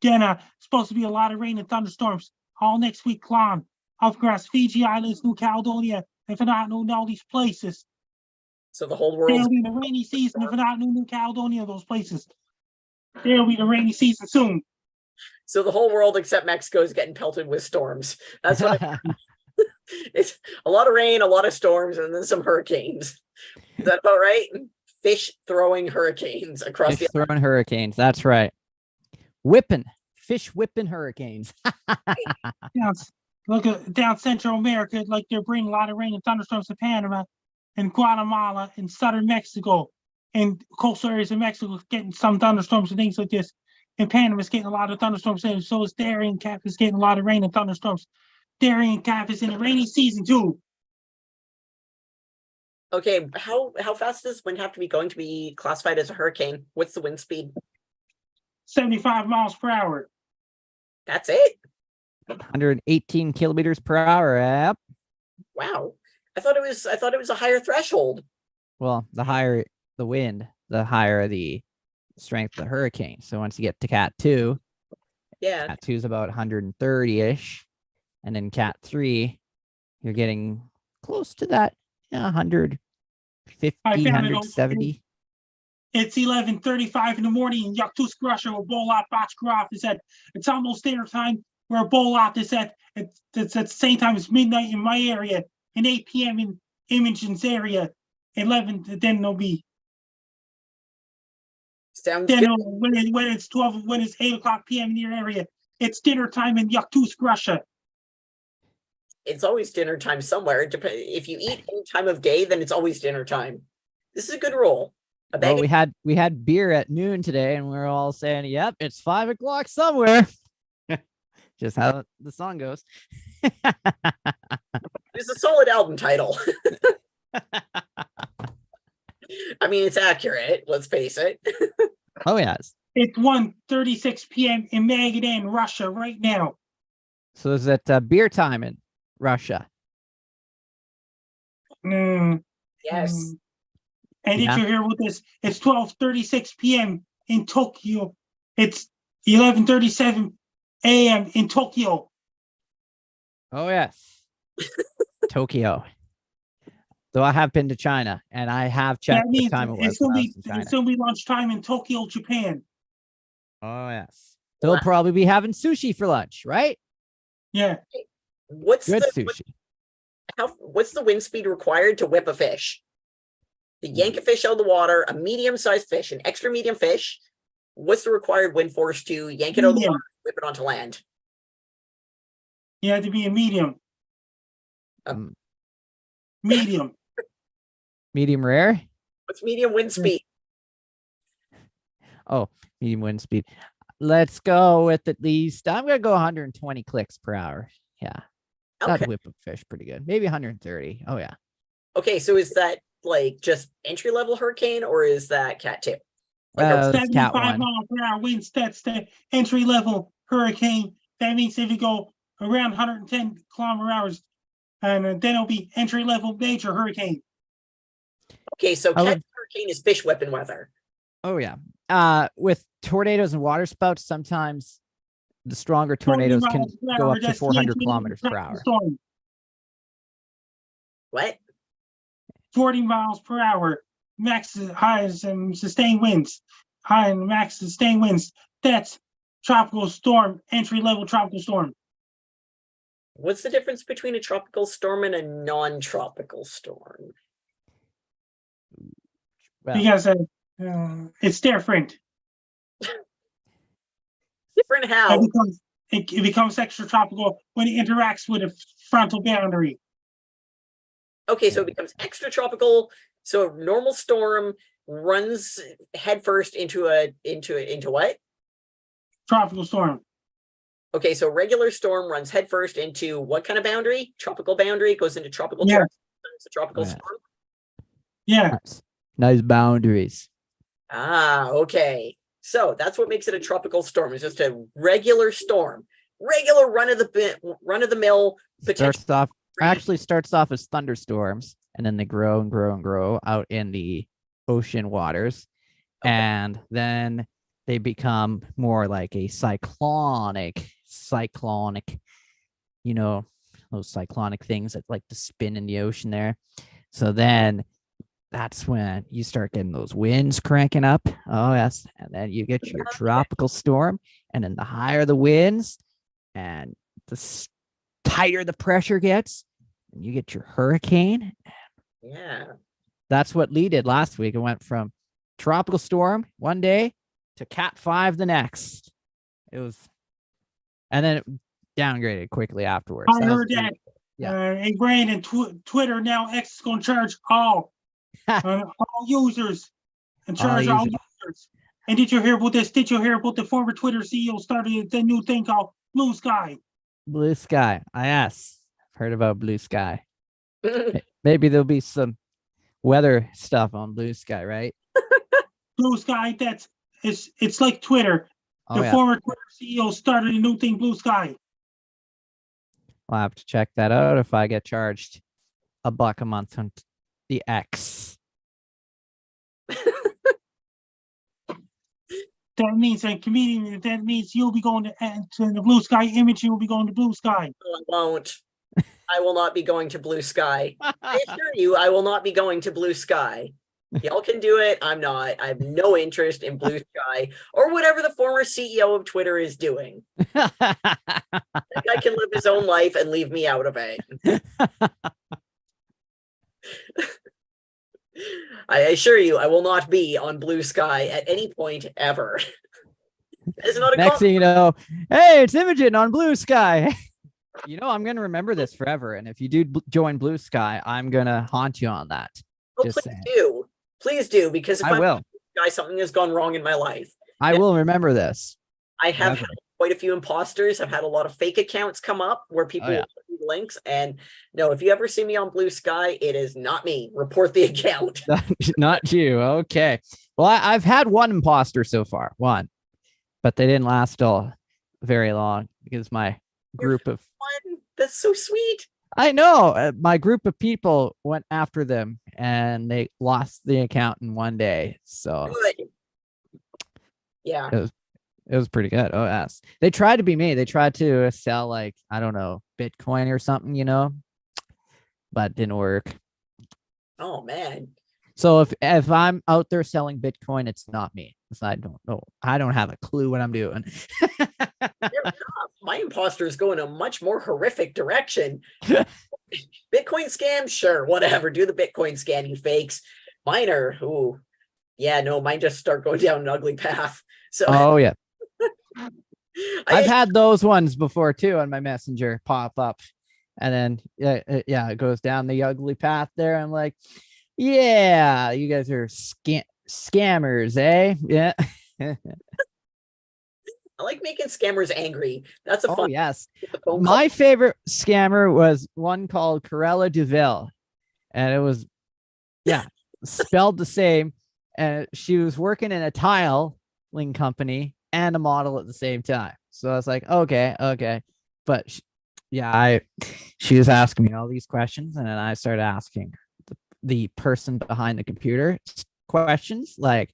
[SPEAKER 3] Guinea, supposed to be a lot of rain and thunderstorms all next week long. Up across Fiji Islands, New Caledonia, if not knowing all these places.
[SPEAKER 1] So the whole world.
[SPEAKER 3] It'll be the rainy season, if not New Caledonia, those places. It'll be the rainy season soon.
[SPEAKER 1] So the whole world except Mexico is getting pelted with storms. That's what it's a lot of rain, a lot of storms, and then some hurricanes. Is that about right? Fish throwing hurricanes across
[SPEAKER 2] Fish throwing hurricanes. That's right. Fish whipping hurricanes.
[SPEAKER 3] Look at down Central America, like they're bringing a lot of rain and thunderstorms to Panama and Guatemala and southern Mexico and coastal areas of Mexico getting some thunderstorms and things like this. And Panama's getting a lot of thunderstorms, and so is Darien Cap is getting a lot of rain and thunderstorms. Darien Cap is in the rainy season too.
[SPEAKER 1] Okay, how fast does wind have to be going to be classified as a hurricane? What's the wind speed?
[SPEAKER 3] 75 miles per hour.
[SPEAKER 1] That's it?
[SPEAKER 2] 118 kilometers per hour. Yep.
[SPEAKER 1] Wow. I thought it was a higher threshold.
[SPEAKER 2] Well, the higher the wind, the higher the strength of the hurricane. So once you get to Cat 2,
[SPEAKER 1] Yeah.
[SPEAKER 2] Cat 2 is about 130-ish. And then Cat 3, you're getting close to that. Yeah, 150,
[SPEAKER 3] I found it
[SPEAKER 2] 170.
[SPEAKER 3] It's 11:35 in the morning in Yakutsk, Russia, where Bolat Bachkarov is at. It's almost dinner time where Bolat is at. It's at the same time as midnight in my area, and 8 p.m. in Imogen's area. 11, then it'll be.
[SPEAKER 1] Sounds
[SPEAKER 3] Then
[SPEAKER 1] good.
[SPEAKER 3] when it's 12, when it's 8 o'clock p.m. in your area, it's dinner time in Yakutsk, Russia.
[SPEAKER 1] It's always dinner time somewhere. If you eat any time of day, then it's always dinner time. This is a good rule.
[SPEAKER 2] Well, we had beer at noon today, and we were all saying, "Yep, it's 5 o'clock somewhere." Just how the song goes.
[SPEAKER 1] It's a solid album title. I mean, it's accurate. Let's face it.
[SPEAKER 2] Oh yes.
[SPEAKER 3] It's 1:36 p.m. in Magadan, Russia, right now.
[SPEAKER 2] So is it beer time in Russia?
[SPEAKER 1] Yes.
[SPEAKER 3] And
[SPEAKER 2] Yeah.
[SPEAKER 3] if you're here with us, it's 12:36 p.m. in Tokyo. It's 11:37 a.m. in Tokyo.
[SPEAKER 2] Oh yes. Tokyo. Though I have been to China, and I have checked
[SPEAKER 3] That
[SPEAKER 2] the
[SPEAKER 3] means
[SPEAKER 2] time it was
[SPEAKER 3] it's
[SPEAKER 2] when
[SPEAKER 3] gonna
[SPEAKER 2] I
[SPEAKER 3] be
[SPEAKER 2] was in China.
[SPEAKER 3] it's gonna be lunchtime in Tokyo, Japan.
[SPEAKER 2] Oh yes. They'll
[SPEAKER 1] Wow.
[SPEAKER 2] probably be having sushi for lunch, right?
[SPEAKER 3] Yeah.
[SPEAKER 1] What's
[SPEAKER 2] Good
[SPEAKER 1] the
[SPEAKER 2] sushi.
[SPEAKER 1] what's the wind speed required to whip a fish? To yank a fish out of the water, a medium-sized fish, an extra medium fish. What's the required wind force to yank it out of the
[SPEAKER 3] Medium.
[SPEAKER 1] water, whip it onto land?
[SPEAKER 3] You have to be a medium.
[SPEAKER 2] Um,
[SPEAKER 3] Medium.
[SPEAKER 2] medium rare.
[SPEAKER 1] What's medium wind speed?
[SPEAKER 2] Oh, medium wind speed. Let's go with at least. I'm gonna go 120 clicks per hour. Yeah,
[SPEAKER 1] Okay.
[SPEAKER 2] that'd whip a fish pretty good. Maybe 130. Oh yeah.
[SPEAKER 1] Okay, so is that like just entry-level hurricane, or is that Cat 2?
[SPEAKER 2] It's Cat
[SPEAKER 3] 75
[SPEAKER 2] 1.
[SPEAKER 3] mile per hour winds. That's the entry level hurricane. That means if you go around 110 kilometer hours, and then it'll be entry level major hurricane.
[SPEAKER 1] Okay, so
[SPEAKER 2] I
[SPEAKER 1] Cat
[SPEAKER 2] would-
[SPEAKER 1] hurricane is fish whipping weather.
[SPEAKER 2] Oh yeah. With tornadoes and water spouts, sometimes the stronger tornadoes
[SPEAKER 3] 40
[SPEAKER 2] can
[SPEAKER 3] miles per
[SPEAKER 2] go
[SPEAKER 3] hour,
[SPEAKER 2] up to
[SPEAKER 3] that's the
[SPEAKER 2] 400
[SPEAKER 3] entry
[SPEAKER 2] kilometers per
[SPEAKER 3] level
[SPEAKER 2] hour.
[SPEAKER 3] storm.
[SPEAKER 1] What?
[SPEAKER 3] 40 miles per hour, max highs and sustained winds. High and max sustained winds. That's tropical storm, entry level tropical storm.
[SPEAKER 1] What's the difference between a tropical storm and a non-tropical storm?
[SPEAKER 2] Well,
[SPEAKER 3] Because it's different.
[SPEAKER 1] Different how?
[SPEAKER 3] It becomes extra tropical when it interacts with a frontal boundary.
[SPEAKER 1] Okay, so it becomes extra tropical. So a normal storm runs headfirst into what?
[SPEAKER 3] Tropical storm.
[SPEAKER 1] Okay, so regular storm runs headfirst into what kind of boundary? Tropical boundary. It goes into tropical
[SPEAKER 3] Yeah.
[SPEAKER 1] territory. It's a tropical
[SPEAKER 2] Oh, yeah.
[SPEAKER 1] storm.
[SPEAKER 3] Yeah.
[SPEAKER 2] Nice boundaries.
[SPEAKER 1] Ah, okay. So that's what makes it a tropical storm. It's just a regular storm, regular run of the mill.
[SPEAKER 2] Starts off as thunderstorms, and then they grow and grow and grow out in the ocean waters,
[SPEAKER 1] Okay.
[SPEAKER 2] and then they become more like a cyclonic, you know, those cyclonic things that like to spin in the ocean there. So then that's when you start getting those winds cranking up. Oh, yes. And then you get your tropical storm. And then the higher the winds and the tighter the pressure gets, and you get your hurricane.
[SPEAKER 1] Yeah.
[SPEAKER 2] That's what Lee did last week. It went from tropical storm one day to Cat 5 the next. It was, and then it downgraded quickly afterwards.
[SPEAKER 3] I heard that.
[SPEAKER 2] Yeah.
[SPEAKER 3] Hey, Brandon, Twitter now X is going to charge all users and charge all users. And did you hear about this? Did you hear about the former Twitter CEO started the new thing called Blue Sky?
[SPEAKER 2] Blue Sky. Yes. I've heard about Blue Sky. Maybe there'll be some weather stuff on Blue Sky, right?
[SPEAKER 3] Blue Sky, it's like Twitter.
[SPEAKER 2] Oh,
[SPEAKER 3] The former Twitter CEO started a new thing, Blue Sky.
[SPEAKER 2] I'll have to check that out if I get charged $1 a month on the X.
[SPEAKER 3] That means a comedian. That means you'll be going to the Blue Sky image. You'll be going to Blue Sky.
[SPEAKER 1] No, I won't. I will not be going to Blue Sky. I assure you, I will not be going to Blue Sky. Y'all can do it. I'm not. I have no interest in Blue Sky or whatever the former CEO of Twitter is doing. That guy can live his own life and leave me out of it. I assure you, I will not be on Blue Sky at any point ever. It's not a
[SPEAKER 2] Next thing you know, hey, it's Imogen on Blue Sky. You know, I'm going to remember this forever. And if you do join Blue Sky, I'm going to haunt you on that.
[SPEAKER 1] Oh,
[SPEAKER 2] Just
[SPEAKER 1] please
[SPEAKER 2] saying.
[SPEAKER 1] do. Please do, because if
[SPEAKER 2] I will.
[SPEAKER 1] Blue Sky, something has gone wrong in my life.
[SPEAKER 2] I will remember this.
[SPEAKER 1] I have had quite a few imposters. I've had a lot of fake accounts come up where people
[SPEAKER 2] yeah.
[SPEAKER 1] put links. And no, if you ever see me on Blue Sky, it is not me. Report the account.
[SPEAKER 2] Not you. Okay. Well, I've had one imposter so far, one, but they didn't last all very long because my group of
[SPEAKER 1] that's so sweet.
[SPEAKER 2] I know my group of people went after them and they lost the account in one day. So
[SPEAKER 1] good. Yeah.
[SPEAKER 2] It was pretty good. Oh, yes. They tried to be me. They tried to sell like, I don't know, Bitcoin or something, you know, but didn't work.
[SPEAKER 1] Oh, man.
[SPEAKER 2] So if I'm out there selling Bitcoin, it's not me. Because I don't know. I don't have a clue what I'm doing.
[SPEAKER 1] My imposter is going a much more horrific direction. Bitcoin scam? Sure, whatever. Do the Bitcoin scam, you fakes. Mine are, ooh. Yeah, no, mine just start going down an ugly path. So
[SPEAKER 2] oh, yeah. I've had those ones before too on my messenger pop up, and then it goes down the ugly path there. I'm like, yeah, you guys are scammers, eh? Yeah.
[SPEAKER 1] I like making scammers angry. That's a fun.
[SPEAKER 2] Oh, yes. My favorite scammer was one called Corella Duville, and it was spelled the same, and she was working in a tiling company and a model at the same time. So I was like, okay. But she was asking me all these questions, and then I started asking the person behind the computer questions like,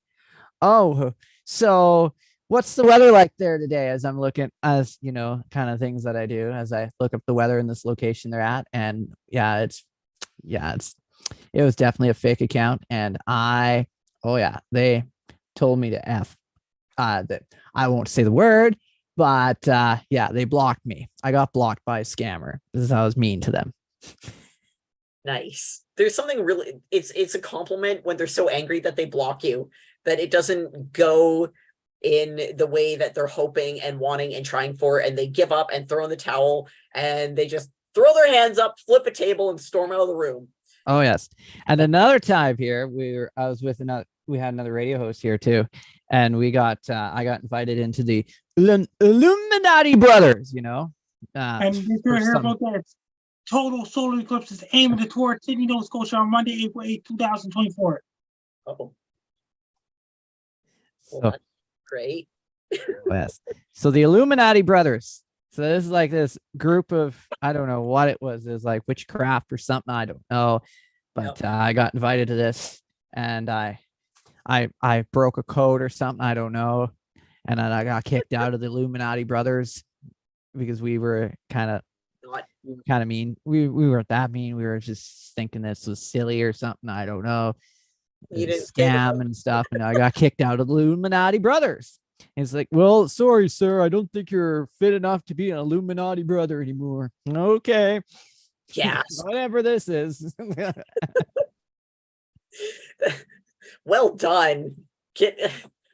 [SPEAKER 2] oh, so what's the weather like there today? As I'm looking, as you know, kind of things that I do as I look up the weather in this location they're at. And it was definitely a fake account. And they told me to F. That I won't say the word, but they blocked me. I got blocked by a scammer. This is how I was mean to them.
[SPEAKER 1] Nice. There's something really, it's a compliment when they're so angry that they block you, that it doesn't go in the way that they're hoping and wanting and trying for, and they give up and throw in the towel, and they just throw their hands up, flip a table, and storm out of the room.
[SPEAKER 2] Oh, yes. And another time here, we had another radio host here too. And I got invited into the Illuminati brothers, you know.
[SPEAKER 3] And if
[SPEAKER 2] for
[SPEAKER 3] you're here
[SPEAKER 2] some-
[SPEAKER 3] about that, total solar eclipse is aiming toward Sydney, Nova Scotia on Monday, April 8, 2024.
[SPEAKER 1] Oh, well,
[SPEAKER 2] So-
[SPEAKER 1] that's great.
[SPEAKER 2] yes. So the Illuminati brothers. So this is like this group of, I don't know what it was. It was like witchcraft or something. I don't know. But I got invited to this, and I broke a code or something. I don't know. And then I got kicked out of the Illuminati brothers because we were kind of mean. We weren't that mean. We were just thinking this was silly or something. I don't know.
[SPEAKER 1] You didn't say
[SPEAKER 2] Scam and stuff. And I got kicked out of the Illuminati brothers. It's like, well, sorry, sir. I don't think you're fit enough to be an Illuminati brother anymore. Okay.
[SPEAKER 1] Yes.
[SPEAKER 2] Whatever this is.
[SPEAKER 1] Well done.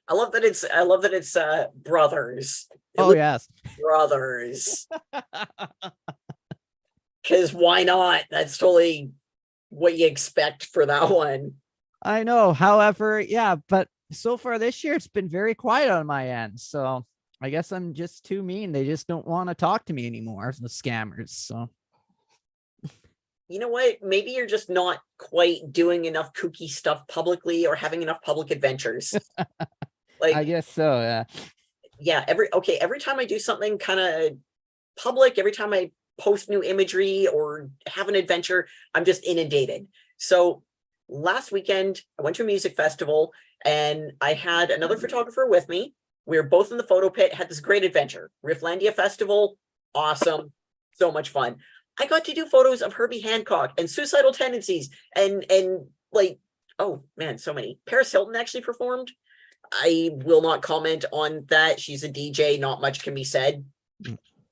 [SPEAKER 1] I love that it's brothers.
[SPEAKER 2] Oh, yes.
[SPEAKER 1] Brothers. Because why not? That's totally what you expect for that one.
[SPEAKER 2] I know. However, yeah, but so far this year, it's been very quiet on my end. So I guess I'm just too mean. They just don't want to talk to me anymore, the scammers. So
[SPEAKER 1] You know what? Maybe you're just not quite doing enough kooky stuff publicly or having enough public adventures. Like,
[SPEAKER 2] I guess so. Yeah.
[SPEAKER 1] yeah, every time I do something kind of public, every time I post new imagery or have an adventure, I'm just inundated. So last weekend I went to a music festival and I had another photographer with me. We were both in the photo pit, had this great adventure. Rifflandia Festival, awesome, so much fun. I got to do photos of Herbie Hancock and Suicidal Tendencies and like, oh man, so many. Paris Hilton actually performed. I will not comment on that. She's a DJ. Not much can be said.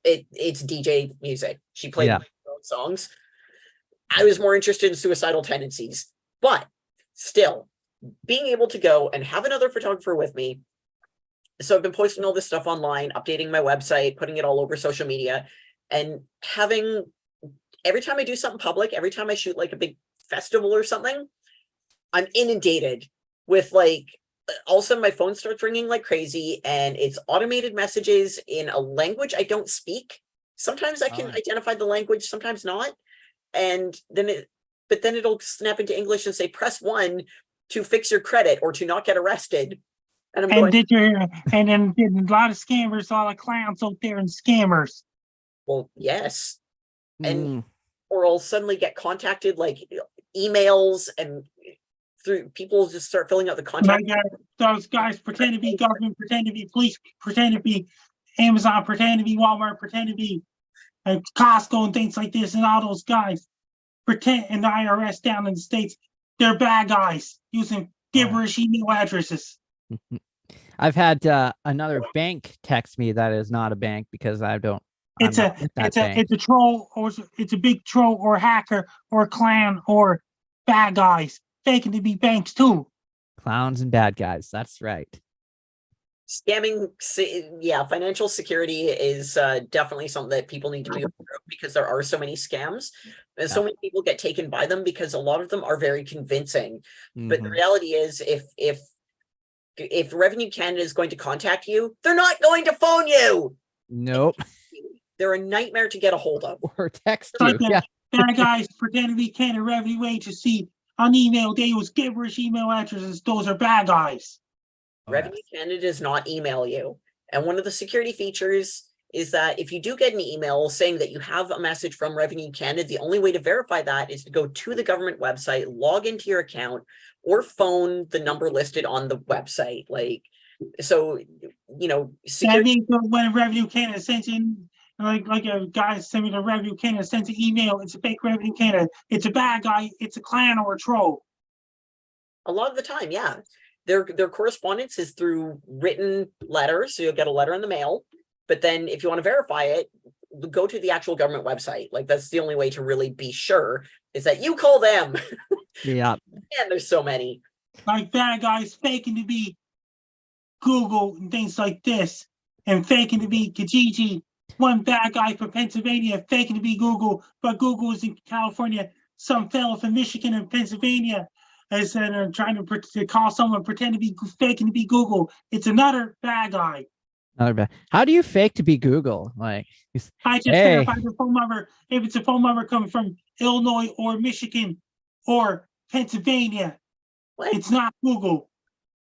[SPEAKER 1] It's DJ music. She played her own songs. I was more interested in Suicidal Tendencies, but still being able to go and have another photographer with me. So I've been posting all this stuff online, updating my website, putting it all over social media, and having every time I do something public, every time I shoot like a big festival or something, I'm inundated with like, all of a sudden my phone starts ringing like crazy and it's automated messages in a language I don't speak. Sometimes I can identify the language, sometimes not. And then it'll snap into English and say, press 1 to fix your credit or to not get arrested. And I'm going,
[SPEAKER 3] and then a lot of scammers, a lot of clowns out there and scammers.
[SPEAKER 1] well, yes. And or I'll suddenly get contacted like emails and through people just start filling out the contact.
[SPEAKER 3] Those guys pretend to be government, pretend to be police, pretend to be Amazon, pretend to be Walmart, pretend to be Costco and things like this, and all those guys pretend, and the IRS down in the States, they're bad guys using gibberish email addresses.
[SPEAKER 2] I've had another bank text me that is not a bank because I don't.
[SPEAKER 3] It's a troll, or it's a big troll or hacker or clown or bad guys faking to be banks too.
[SPEAKER 2] Clowns and bad guys. That's right.
[SPEAKER 1] Scamming, yeah, financial security is definitely something that people need to be aware of because there are so many scams and so many people get taken by them because a lot of them are very convincing. But the reality is if Revenue Canada is going to contact you, they're not going to phone you.
[SPEAKER 2] Nope.
[SPEAKER 1] They're a nightmare to get a hold of.
[SPEAKER 2] Or text you. Yeah.
[SPEAKER 3] Bad guys pretend to be Canada Revenue Agency on email. They use gibberish email addresses. Those are bad guys.
[SPEAKER 1] Revenue Canada does not email you. And one of the security features is that if you do get an email saying that you have a message from Revenue Canada, the only way to verify that is to go to the government website, log into your account, or phone the number listed on the website. Like, so, you know,
[SPEAKER 3] security. When Revenue Canada sends in, like a guy sent me to Revenue Canada, sends an email, it's a fake Revenue Canada, it's a bad guy, it's a clown or a troll.
[SPEAKER 1] A lot of the time, yeah. Their correspondence is through written letters, so you'll get a letter in the mail. But then if you want to verify it, go to the actual government website. Like, that's the only way to really be sure is that you call them.
[SPEAKER 2] Yeah.
[SPEAKER 1] And there's so many.
[SPEAKER 3] Like bad guys faking to be Google and things like this, and faking to be Kijiji. One bad guy from Pennsylvania faking to be Google, but Google is in California. Some fellow from Michigan and Pennsylvania is trying to call someone pretend to be faking to be Google. It's another bad guy.
[SPEAKER 2] Not bad. How do you fake to be Google? Like,
[SPEAKER 3] I just
[SPEAKER 2] hey,
[SPEAKER 3] verify the phone number. If it's a phone number coming from Illinois or Michigan or Pennsylvania,
[SPEAKER 1] What?
[SPEAKER 3] it's not Google.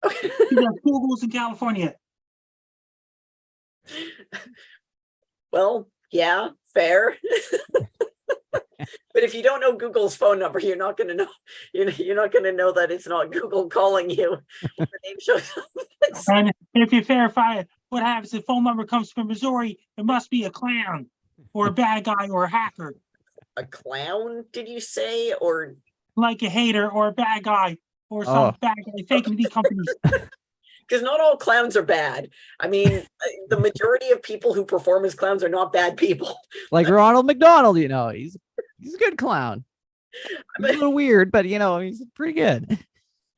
[SPEAKER 1] Okay.
[SPEAKER 3] Because Google's in California.
[SPEAKER 1] Well, yeah, fair. But if you don't know Google's phone number, you're not going to know. You're not going to know that it's not Google calling you. The name shows up.
[SPEAKER 3] And if you verify it, what happens if the phone number comes from Missouri, it must be a clown or a bad guy or a hacker,
[SPEAKER 1] A clown, did you say? Or
[SPEAKER 3] like a hater or a bad guy or some
[SPEAKER 2] Oh.
[SPEAKER 3] bad guy faking to be companies.
[SPEAKER 1] because not all clowns are bad. I mean, the majority of people who perform as clowns are not bad people.
[SPEAKER 2] like Ronald McDonald, you know, he's a good clown. He's a little weird, but you know, he's pretty good.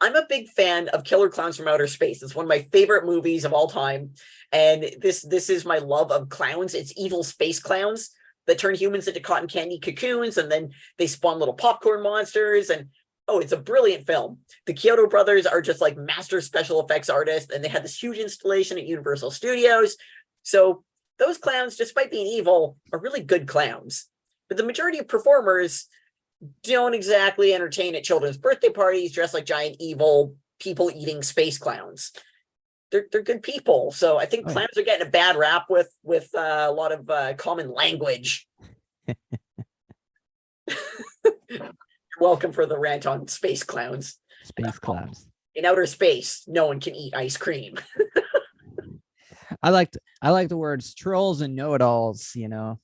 [SPEAKER 1] I'm a big fan of Killer Clowns from Outer Space. It's one of my favorite movies of all time. And this is my love of clowns. It's evil space clowns that turn humans into cotton candy cocoons, and then they spawn little popcorn monsters. And oh, it's a brilliant film. The Kyoto brothers are just like master special effects artists, and they had this huge installation at Universal Studios. So those clowns, despite being evil, are really good clowns. But the majority of performers don't exactly entertain at children's birthday parties dressed like giant evil people eating space clowns. They're good people. So I think clowns are getting a bad rap with a lot of common language. Welcome for the rant on space clowns.
[SPEAKER 2] Space clowns.
[SPEAKER 1] In outer space, no one can eat ice cream.
[SPEAKER 2] I like the words trolls and know-it-alls, you know,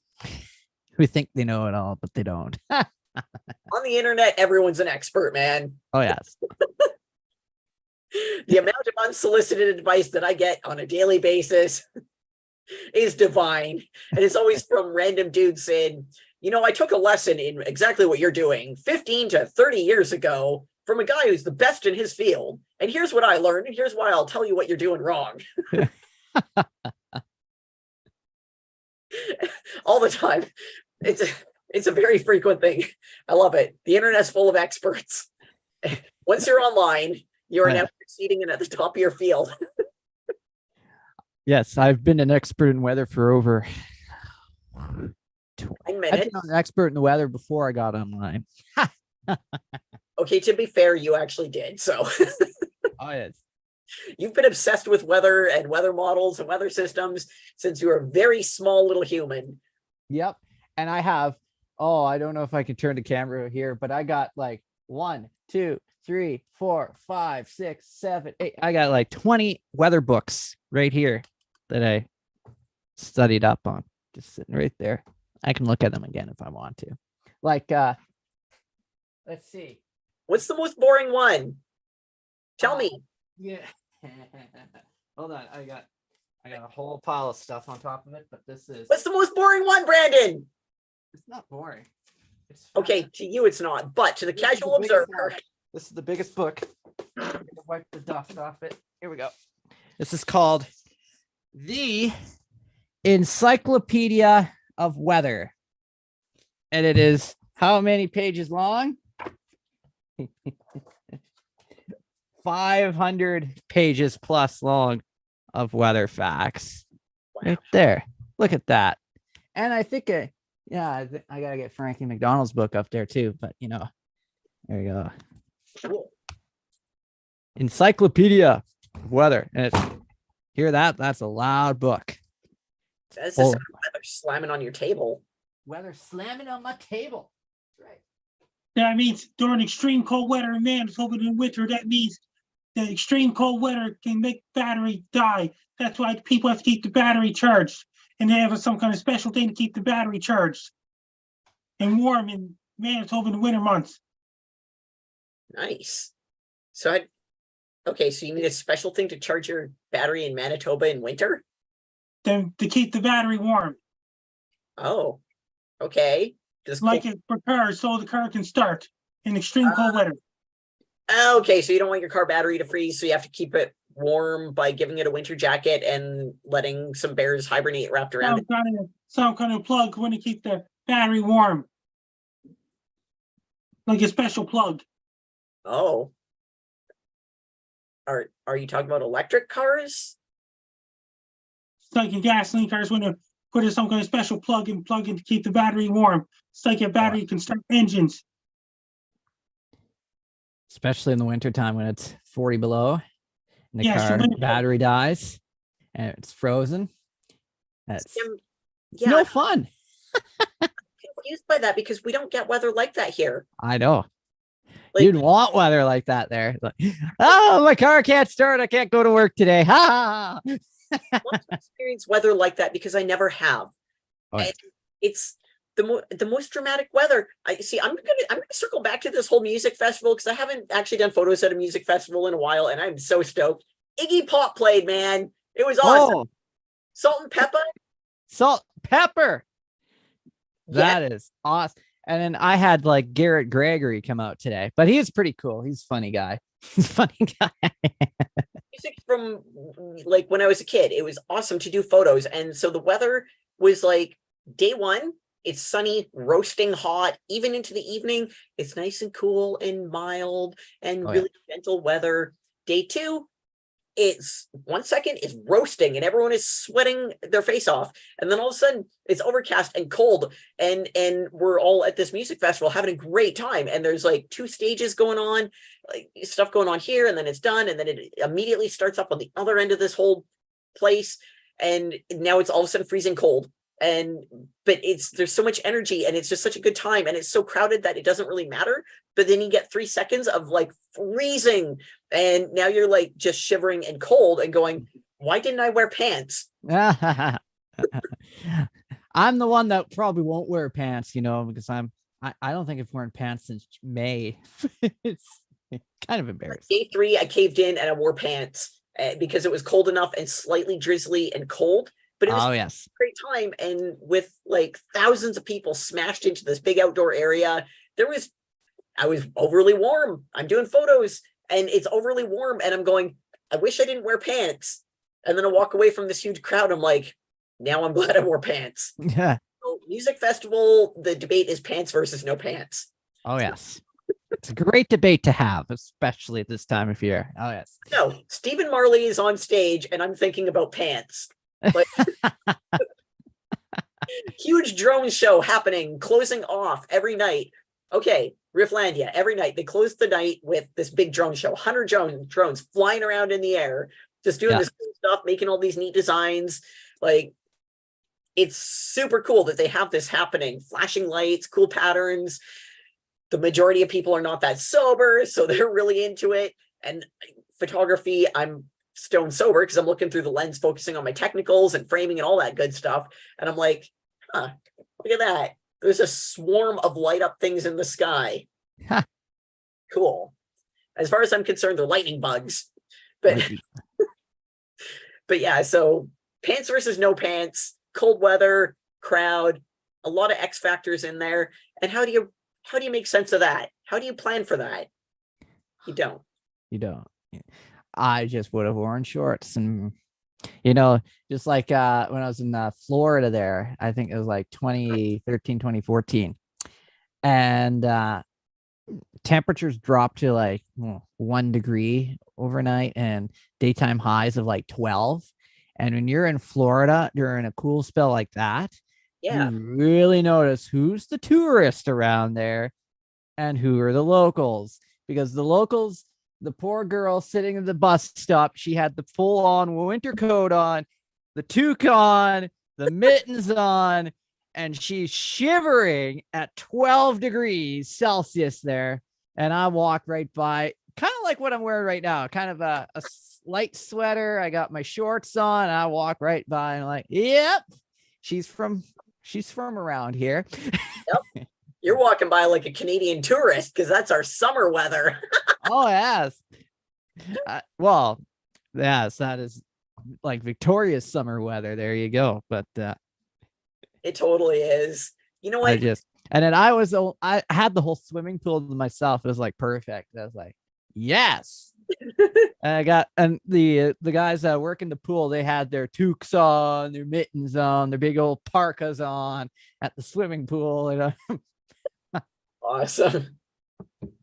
[SPEAKER 2] who think they know it all, but they don't.
[SPEAKER 1] On the internet, everyone's an expert, man.
[SPEAKER 2] Oh, yes.
[SPEAKER 1] The amount of unsolicited advice that I get on a daily basis is divine. And it's always from random dudes saying, you know, I took a lesson in exactly what you're doing 15 to 30 years ago from a guy who's the best in his field. And here's what I learned. And here's why I'll tell you what you're doing wrong. All the time. It's a very frequent thing. I love it. The internet's full of experts. Once you're online, you're now succeeding and at the top of your field.
[SPEAKER 2] Yes, I've been an expert in weather for over
[SPEAKER 1] 9
[SPEAKER 2] I've
[SPEAKER 1] minutes.
[SPEAKER 2] been an expert in the weather before I got online.
[SPEAKER 1] Okay, to be fair, you actually did. So
[SPEAKER 2] Oh, yes.
[SPEAKER 1] you've been obsessed with weather and weather models and weather systems since you were a very small little human.
[SPEAKER 2] Yep. And I have, I don't know if I can turn the camera here, but I got like 1, 2, 3, 4, 5, 6, 7, 8. I got like 20 weather books right here that I studied up on, just sitting right there. I can look at them again if I want to. Like, let's see.
[SPEAKER 1] What's the most boring one? Tell me.
[SPEAKER 2] Yeah. Hold on. I got a whole pile of stuff on top of it, but this is.
[SPEAKER 1] What's the most boring one, Brandon?
[SPEAKER 2] It's not boring. It's
[SPEAKER 1] okay, to you it's not, but to the
[SPEAKER 2] This is
[SPEAKER 1] casual
[SPEAKER 2] the biggest
[SPEAKER 1] observer.
[SPEAKER 2] one. This is the biggest book. I'm gonna wipe the dust off it. Here we go. This is called The Encyclopedia of Weather. And it is how many pages long? 500 pages plus long of weather facts.
[SPEAKER 1] Wow.
[SPEAKER 2] Right there. Look at that. And I think I gotta get Frankie McDonald's book up there too, but you know, there you go.
[SPEAKER 1] Cool.
[SPEAKER 2] Encyclopedia of Weather. And it's, hear that? That's a loud book.
[SPEAKER 1] That's the sound of weather slamming on your table.
[SPEAKER 2] Weather slamming on my table. Right.
[SPEAKER 3] That means during extreme cold weather in Manitoba in winter, that means that extreme cold weather can make battery die. That's why people have to keep the battery charged. And they have some kind of special thing to keep the battery charged and warm in Manitoba in the winter months.
[SPEAKER 1] Nice. So so you need a special thing to charge your battery in Manitoba in winter?
[SPEAKER 3] Then to keep the battery warm.
[SPEAKER 1] Oh, okay. Just
[SPEAKER 3] Like it for cars, so the car can start in extreme cold weather.
[SPEAKER 1] okay, so you don't want your car battery to freeze, so you have to keep it warm by giving it a winter jacket and letting some bears hibernate wrapped around it.
[SPEAKER 3] Some kind of plug when to keep the battery warm. Like a special plug.
[SPEAKER 1] Oh. Are you talking about electric cars?
[SPEAKER 3] It's like your gasoline cars when you put in some kind of special plug-in to keep the battery warm. It's like your battery can start engines.
[SPEAKER 2] Especially in the wintertime when it's 40 below and the
[SPEAKER 3] Yes,
[SPEAKER 2] car
[SPEAKER 3] winter-
[SPEAKER 2] battery dies and it's frozen. It's
[SPEAKER 1] Yeah,
[SPEAKER 2] no fun.
[SPEAKER 1] I'm confused by that because we don't get weather like that here.
[SPEAKER 2] I know.
[SPEAKER 1] Like,
[SPEAKER 2] You'd want weather like that there. Like, oh, my car can't start. I can't go to work today. Ha!
[SPEAKER 1] I want to experience weather like that because I never have.
[SPEAKER 2] Oh, yeah.
[SPEAKER 1] And it's the most dramatic weather. I see. I'm gonna circle back to this whole music festival because I haven't actually done photos at a music festival in a while, and I'm so stoked. Iggy Pop played, man. It was awesome.
[SPEAKER 2] Oh,
[SPEAKER 1] Salt and Pepper.
[SPEAKER 2] salt, pepper.
[SPEAKER 1] Yeah.
[SPEAKER 2] That is awesome. And then I had like Garrett Gregory come out today, but he is pretty cool. He's a funny guy. He's a funny guy.
[SPEAKER 1] Music from like when I was a kid. It was awesome to do photos. And so the weather was like day one, it's sunny, roasting hot, even into the evening. It's nice and cool and mild and
[SPEAKER 2] Oh, yeah.
[SPEAKER 1] really gentle weather. Day two, it's 1 second it's roasting and everyone is sweating their face off. And then all of a sudden it's overcast and cold. And we're all at this music festival having a great time. And there's like 2 stages going on, like stuff going on here, and then it's done. And then it immediately starts up on the other end of this whole place. And now it's all of a sudden freezing cold. But there's so much energy and it's just such a good time, and it's so crowded that it doesn't really matter. But then you get 3 seconds of like freezing, and now you're like just shivering and cold and going, why didn't I wear pants?
[SPEAKER 2] I'm the one that probably won't wear pants, because I don't think I've worn pants since May. It's kind of embarrassing.
[SPEAKER 1] Day 3, I caved in and I wore pants because it was cold enough and slightly drizzly and cold. But it was
[SPEAKER 2] yes.
[SPEAKER 1] a great time. And with like thousands of people smashed into this big outdoor area, I was overly warm. I'm doing photos and it's overly warm. And I'm going, I wish I didn't wear pants. And then I walk away from this huge crowd. I'm like, now I'm glad I wore pants.
[SPEAKER 2] Yeah.
[SPEAKER 1] So music festival, the debate is pants versus no pants.
[SPEAKER 2] Oh, yes. It's a great debate to have, especially at this time of year. Oh, yes.
[SPEAKER 1] No, Stephen Marley is on stage and I'm thinking about pants. Like, huge drone show happening, closing off every night. Okay, Rifflandia, every night. They close the night with this big drone show, 100 drones flying around in the air, just doing this cool stuff, making all these neat designs. Like, it's super cool that they have this happening. Flashing lights, cool patterns. The majority of people are not that sober, so they're really into it. And photography, I'm stone sober because I'm looking through the lens, focusing on my technicals and framing and all that good stuff. And I'm like, look at that. There's a swarm of light up things in the sky. Cool. As far as I'm concerned, they're lightning bugs. But but yeah, so pants versus no pants, cold weather, crowd, a lot of X factors in there. And how do you make sense of that? How do you plan for that? You don't.
[SPEAKER 2] You don't. I just would have worn shorts, and just like when I was in Florida there, I think it was like 2013, 2014, and temperatures dropped to like 1 degree overnight and daytime highs of like 12. And when you're in Florida during a cool spell like that,
[SPEAKER 1] Yeah.
[SPEAKER 2] you really notice who's the tourist around there and who are the locals, because the locals, the poor girl sitting at the bus stop, she had the full-on winter coat on, the toque on, the mittens on, and she's shivering at 12 degrees Celsius there. And I walked right by, kind of like what I'm wearing right now, kind of a light sweater. I got my shorts on, and I walk right by, and I'm like, yep, she's from around here.
[SPEAKER 1] Yep. You're walking by like a Canadian tourist because that's our summer weather.
[SPEAKER 2] Oh, yes. Well, yes, that is like Victoria's summer weather. There you go. But
[SPEAKER 1] it totally is. You know what?
[SPEAKER 2] And then I had the whole swimming pool to myself. It was like perfect. I was like, yes. And the guys that work in the pool, they had their toques on, their mittens on, their big old parkas on at the swimming pool.
[SPEAKER 1] Awesome.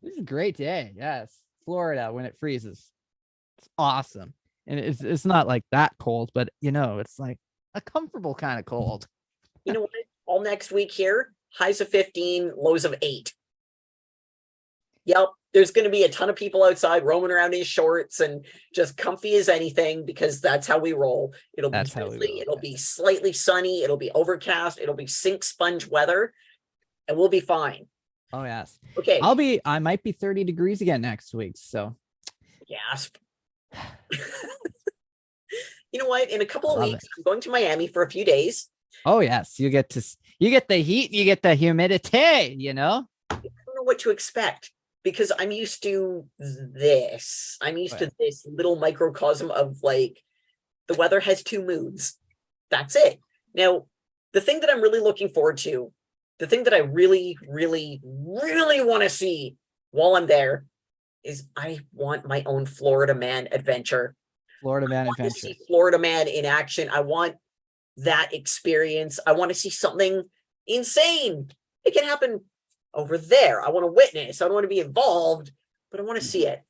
[SPEAKER 2] This is a great day. Yes. Florida when it freezes. It's awesome. And it's not like that cold, but it's like a comfortable kind of cold.
[SPEAKER 1] You know what? All next week here, highs of 15, lows of 8. Yep, there's going to be a ton of people outside roaming around in shorts and just comfy as anything because that's how we roll. It'll be drizzly, it'll be slightly sunny, it'll be overcast, it'll be sink sponge weather, and we'll be fine.
[SPEAKER 2] Oh yes.
[SPEAKER 1] Okay.
[SPEAKER 2] I might be 30 degrees again next week. So
[SPEAKER 1] gasp. You know what? In a couple of weeks, I'm going to Miami for a few days.
[SPEAKER 2] Oh yes, you get the heat, you get the humidity, you know?
[SPEAKER 1] I don't know what to expect because I'm used to this. I'm used to this little microcosm of like the weather has 2 moods. That's it. Now, the thing that I'm really looking forward to, the thing that I really, really, really want to see while I'm there is I want my own Florida Man adventure.
[SPEAKER 2] Florida Man
[SPEAKER 1] adventure.
[SPEAKER 2] adventure.
[SPEAKER 1] See Florida Man in action. I want that experience. I want to see something insane. It can happen over there. I want to witness. I don't want to be involved, but I want to see it.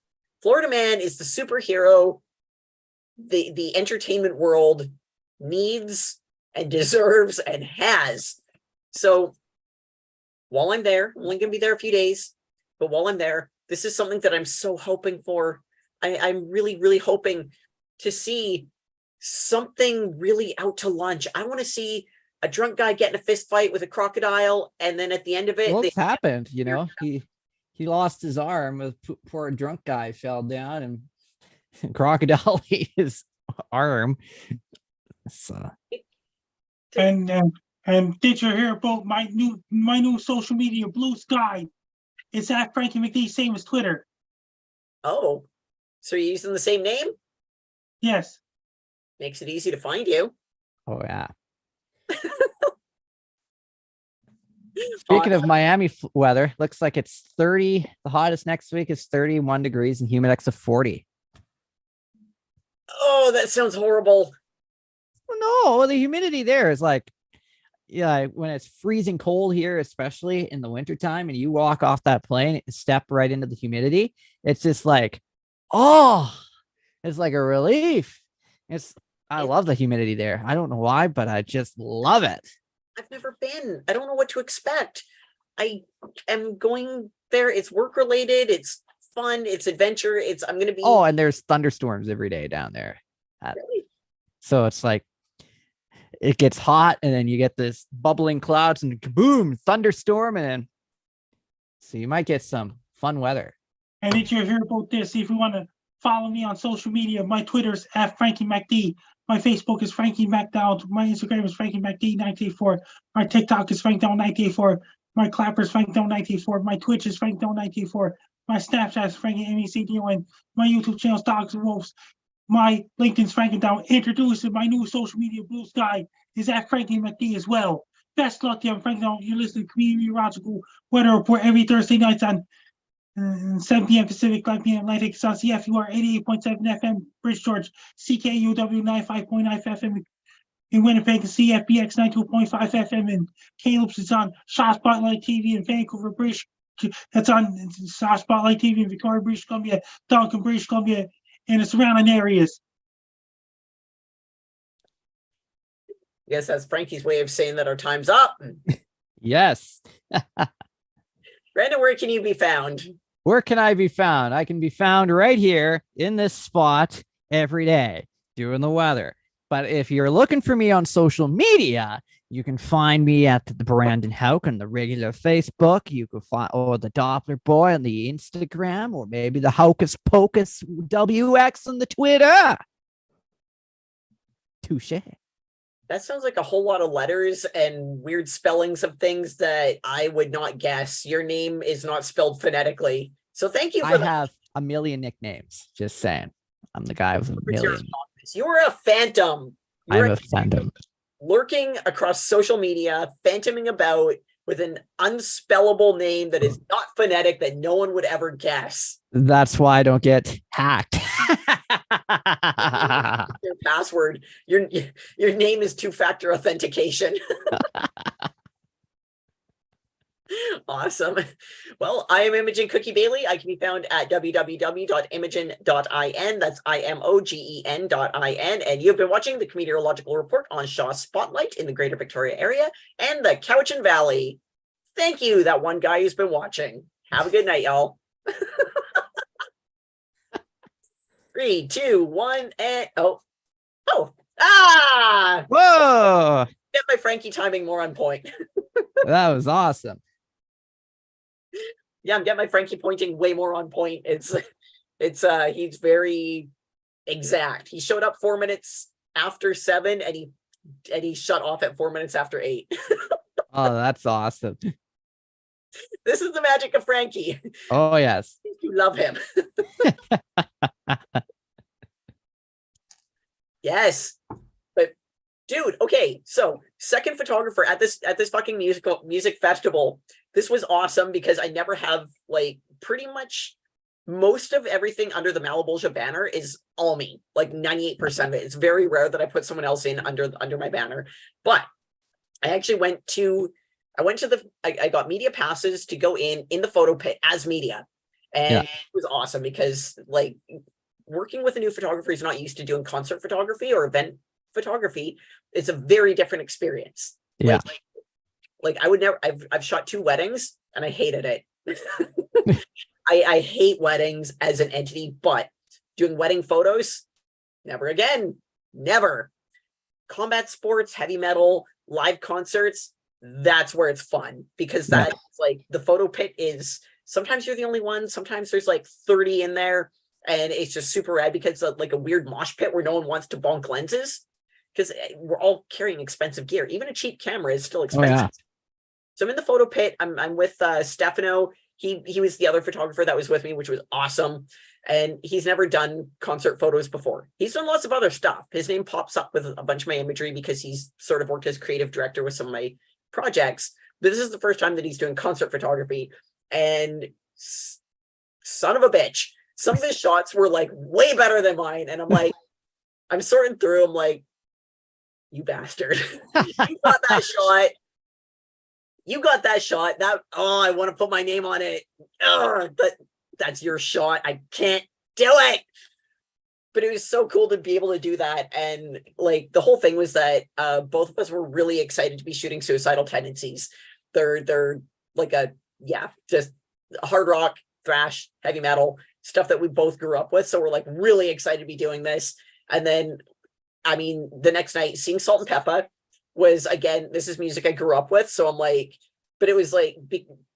[SPEAKER 1] Florida Man is the superhero the entertainment world needs and deserves and has. So while I'm there, I'm only going to be there a few days, but while I'm there, this is something that I'm so hoping for. I'm really, really hoping to see something really out to lunch. I want to see a drunk guy get in a fist fight with a crocodile, and then at the end of it,
[SPEAKER 2] well, it's happened. You know, he lost his arm. A poor drunk guy fell down, and crocodile ate his arm. So.
[SPEAKER 3] And did you hear about my new social media, Blue Sky? It's at Frankie McD, same as Twitter.
[SPEAKER 1] Oh, so you're using the same name?
[SPEAKER 3] Yes.
[SPEAKER 1] Makes it easy to find you.
[SPEAKER 2] Oh yeah. Speaking of Miami weather, looks like it's 30. The hottest next week is 31 degrees and humidex of 40.
[SPEAKER 1] Oh, that sounds horrible.
[SPEAKER 2] Oh, no, the humidity there is like, yeah, when it's freezing cold here, especially in the wintertime, and you walk off that plane and step right into the humidity, it's just like, oh, it's like a relief. I love the humidity there. I don't know why, but I just love it.
[SPEAKER 1] I've never been. I don't know what to expect. I am going there. It's work related. It's fun. It's adventure. I'm going to be.
[SPEAKER 2] Oh, and there's thunderstorms every day down there.
[SPEAKER 1] Really?
[SPEAKER 2] So it's like, it gets hot and then you get this bubbling clouds and boom, thunderstorm. And then, so you might get some fun weather.
[SPEAKER 3] And did you hear about this? If you want to follow me on social media, my Twitter's at Frankie MacD. My Facebook is Frankie MacDowell. My Instagram is Frankie MacD984. My TikTok is FrankDowell984. My Clapper is FrankDowell984. My Twitch is FrankDowell984. My Snapchat is Frankie MECDON. My YouTube channel is Dogs and Wolves. My LinkedIn's Frankie Down. Introducing my new social media, Blue Sky, is at Frankie MacD as well. Best luck to you, Frankie Down. You're listening to Comediorological Weather Report every Thursday nights on 7 p.m. Pacific, 5 p.m. Atlantic. It's on CFUR 88.7 FM, Bridge George, CKUW 95.9 FM in Winnipeg, and CFBX 92.5 FM in Kamloops. It's on Shot Spotlight TV in Vancouver, British. That's on Shot Spotlight TV in Victoria, British Columbia, Duncan, British Columbia, and the surrounding areas.
[SPEAKER 1] Yes, that's Frankie's way of saying that our time's up.
[SPEAKER 2] Yes.
[SPEAKER 1] Brandon, where can you be found?
[SPEAKER 2] Where can I be found? I can be found right here in this spot every day doing the weather. But if you're looking for me on social media, you can find me at the Brandon Houck on the regular Facebook. You can find the Doppler Boy on the Instagram, or maybe the Hocus Pocus WX on the Twitter. Touche.
[SPEAKER 1] That sounds like a whole lot of letters and weird spellings of things that I would not guess. Your name is not spelled phonetically. So thank you for that.
[SPEAKER 2] I have a million nicknames. Just saying. I'm the guy with a million.
[SPEAKER 1] You're a phantom.
[SPEAKER 2] I'm a phantom.
[SPEAKER 1] Lurking across social media, phantoming about with an unspellable name that is not phonetic that no one would ever guess.
[SPEAKER 2] That's why I don't get hacked.
[SPEAKER 1] Your password. Your name is 2-factor authentication. Awesome. Well, I am Imogen Cookie Bailey. I can be found at www.imogen.in. That's IMOGEN.IN. And you've been watching the Comediorological Report on Shaw Spotlight in the Greater Victoria area and the Cowichan Valley. Thank you, that one guy who's been watching. Have a good night, y'all. 3, 2, 1, and whoa.
[SPEAKER 2] Whoa,
[SPEAKER 1] Get my Frankie timing more on point.
[SPEAKER 2] that was awesome.
[SPEAKER 1] Yeah, I'm getting my Frankie pointing way more on point. It's he's very exact. He showed up 4 minutes after 7 and he shut off at 4 minutes after 8.
[SPEAKER 2] Oh, that's awesome.
[SPEAKER 1] This is the magic of Frankie.
[SPEAKER 2] Oh, yes.
[SPEAKER 1] You love him. Yes. But dude, okay, so second photographer at this fucking music festival. This was awesome because I never have, like, pretty much most of everything under the Malabolgia banner is all me, like 98% of it. It's very rare that I put someone else in under my banner. But I actually I got media passes to go in the photo pit as media. And It was awesome because, like, working with a new photographer who's not used to doing concert photography or event photography, it's a very different experience.
[SPEAKER 2] Yeah.
[SPEAKER 1] Like I would never, I've shot 2 weddings and I hated it. I hate weddings as an entity, but doing wedding photos, never again, never. Combat sports, heavy metal, live concerts, that's where it's fun because that's like the photo pit is, sometimes you're the only one, sometimes there's like 30 in there and it's just super rad because it's like a weird mosh pit where no one wants to bonk lenses because we're all carrying expensive gear. Even a cheap camera is still expensive.
[SPEAKER 2] Oh, yeah.
[SPEAKER 1] So I'm in the photo pit. I'm with Stefano. He was the other photographer that was with me, which was awesome. And he's never done concert photos before. He's done lots of other stuff. His name pops up with a bunch of my imagery because he's sort of worked as creative director with some of my projects. But this is the first time that he's doing concert photography. And son of a bitch, some of his shots were like way better than mine. And I'm like, I'm sorting through. I'm like, you bastard. You got that shot. You got that shot. I want to put my name on it. But that's your shot. I can't do it. But it was so cool to be able to do that. And like the whole thing was that both of us were really excited to be shooting Suicidal Tendencies. They're like just hard rock, thrash, heavy metal, stuff that we both grew up with. So we're like really excited to be doing this. And then, I mean, the next night seeing Salt and Pepper was, again, this is music I grew up with. So I'm like, but it was like,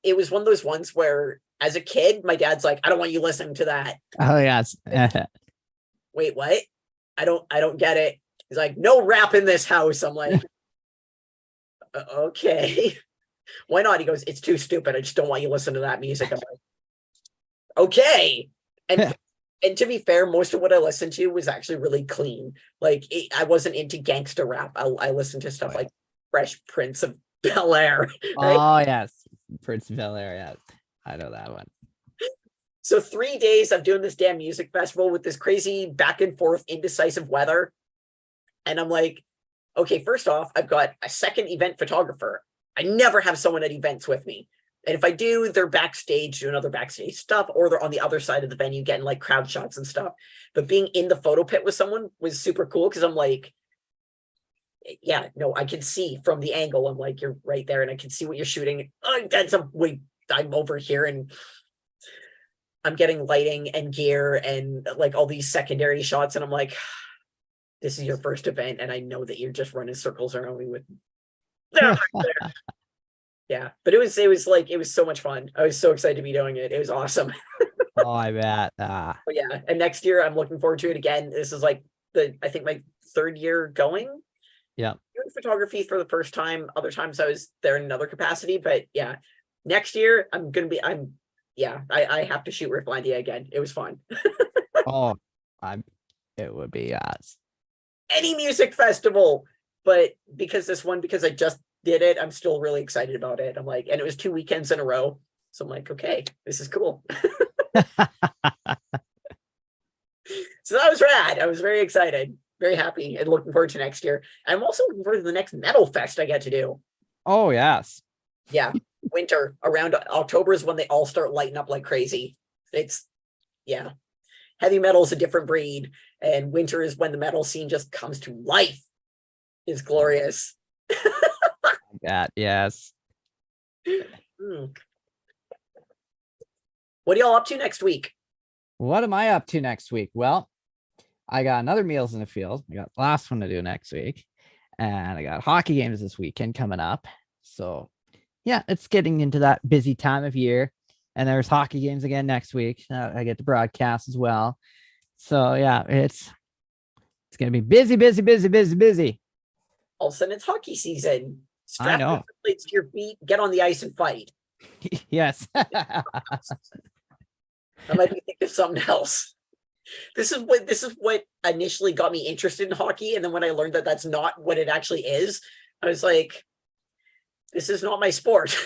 [SPEAKER 1] it was one of those ones where as a kid, my dad's like, I don't want you listening to that.
[SPEAKER 2] Oh, yes.
[SPEAKER 1] Wait, what? I don't get it. He's like, no rap in this house. I'm like, okay. Why not? He goes, it's too stupid. I just don't want you listening to that music. I'm like, okay. And to be fair, most of what I listened to was actually really clean. Like I wasn't into gangster rap. I listened to stuff like Fresh Prince of Bel-Air. Right?
[SPEAKER 2] Oh, yes. Prince of Bel-Air. Yes. I know that one.
[SPEAKER 1] So 3 days of doing this damn music festival with this crazy back and forth indecisive weather. And I'm like, okay, first off, I've got a second event photographer. I never have someone at events with me. And if I do, they're backstage doing other backstage stuff, or they're on the other side of the venue getting like crowd shots and stuff. But being in the photo pit with someone was super cool because I'm like, yeah, no, I can see from the angle. I'm like, you're right there and I can see what you're shooting. Oh, I'm over here and I'm getting lighting and gear and like all these secondary shots. And I'm like, this is your first event. And I know that you're just running circles around me with. Yeah, but it was so much fun. I was so excited to be doing it. It was awesome.
[SPEAKER 2] Oh, I bet.
[SPEAKER 1] But yeah, and next year I'm looking forward to it again. This is like I think my 3rd year going.
[SPEAKER 2] Yeah.
[SPEAKER 1] Doing photography for the first time. Other times I was there in another capacity, but yeah, next year I have to shoot Rifflandia again. It was fun.
[SPEAKER 2] It would be yes.
[SPEAKER 1] Any music festival, but because I just did it, I'm still really excited about it. I'm like, and it was 2 weekends in a row. So I'm like, okay, this is cool. So that was rad. I was very excited, very happy, and looking forward to next year. I'm also looking forward to the next metal fest I get to do.
[SPEAKER 2] Oh, yes.
[SPEAKER 1] Yeah. winter around October is when they all start lighting up like crazy. Yeah. Heavy metal is a different breed, and winter is when the metal scene just comes to life. It's glorious.
[SPEAKER 2] That, yes.
[SPEAKER 1] What are y'all up to next week?
[SPEAKER 2] What am I up to next week? Well, I got another Meals in the Field. I got the last one to do next week. And I got hockey games this weekend coming up. So yeah, it's getting into that busy time of year. And there's hockey games again next week. I get to broadcast as well. So yeah, it's gonna be busy.
[SPEAKER 1] All of a sudden it's hockey season.
[SPEAKER 2] I know.
[SPEAKER 1] Plates to your feet, get on the ice and fight.
[SPEAKER 2] Yes.
[SPEAKER 1] I might be thinking of something else. This is what initially got me interested in hockey, and then when I learned that that's not what it actually is, I was like, this is not my sport.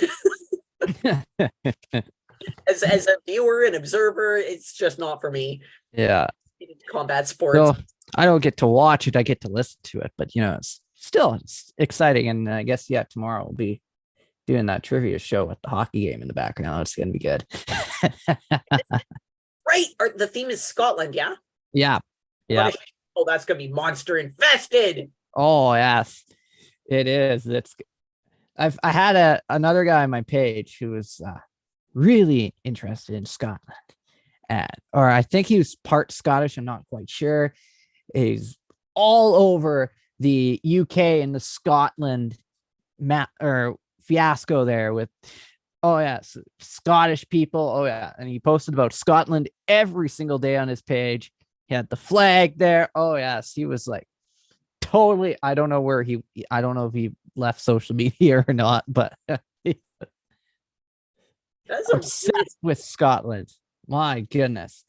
[SPEAKER 1] as a viewer and observer, it's just not for me.
[SPEAKER 2] Yeah.
[SPEAKER 1] Combat sports.
[SPEAKER 2] So I don't get to watch it, I get to listen to it, but it's exciting. And I guess tomorrow we'll be doing that trivia show with the hockey game in the background. It's gonna be good.
[SPEAKER 1] Right. The theme is Scotland, yeah?
[SPEAKER 2] Yeah.
[SPEAKER 1] Oh, that's gonna be monster infested.
[SPEAKER 2] Oh yes, it is. I had another guy on my page who was really interested in Scotland, or I think he was part Scottish. I'm not quite sure. He's all over the UK and the Scotland map or fiasco there with, Scottish people. Oh yeah. And he posted about Scotland every single day on his page. He had the flag there. Oh yes. He was like totally, I don't know if he left social media or not, but
[SPEAKER 1] that's
[SPEAKER 2] obsessed with Scotland. My goodness.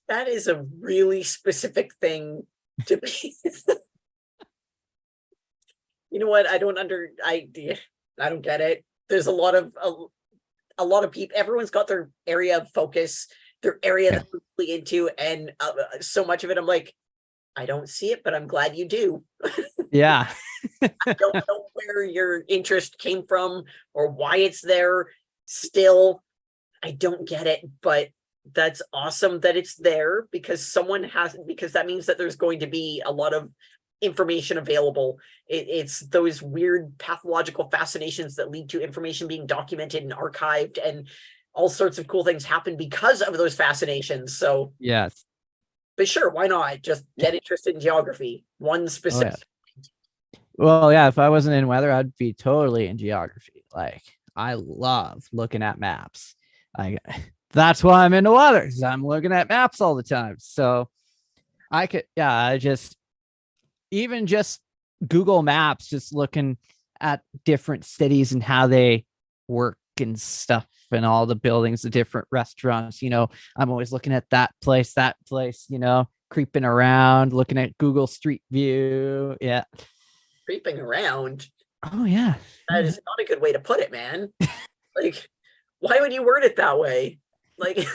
[SPEAKER 1] That is a really specific thing to be. You know what? I don't get it. There's a lot of people. Everyone's got their area of focus, their area that they're really into, and so much of it, I'm like, I don't see it, but I'm glad you do.
[SPEAKER 2] Yeah.
[SPEAKER 1] I don't know where your interest came from or why it's there. Still, I don't get it, but that's awesome that it's there because that means that there's going to be a lot of information available. It's those weird pathological fascinations that lead to information being documented and archived, and all sorts of cool things happen because of those fascinations. So
[SPEAKER 2] yes,
[SPEAKER 1] but sure, why not just get interested in geography? One specific.
[SPEAKER 2] Well, yeah, if I wasn't in weather, I'd be totally in geography. Like, I love looking at maps. That's why I'm into weather, because I'm looking at maps all the time. So even just Google Maps, just looking at different cities and how they work and stuff and all the buildings, the different restaurants, I'm always looking at that place, creeping around, looking at Google Street View. Yeah.
[SPEAKER 1] Creeping around.
[SPEAKER 2] Oh yeah.
[SPEAKER 1] That is not a good way to put it, man. Like, why would you word it that way? Like,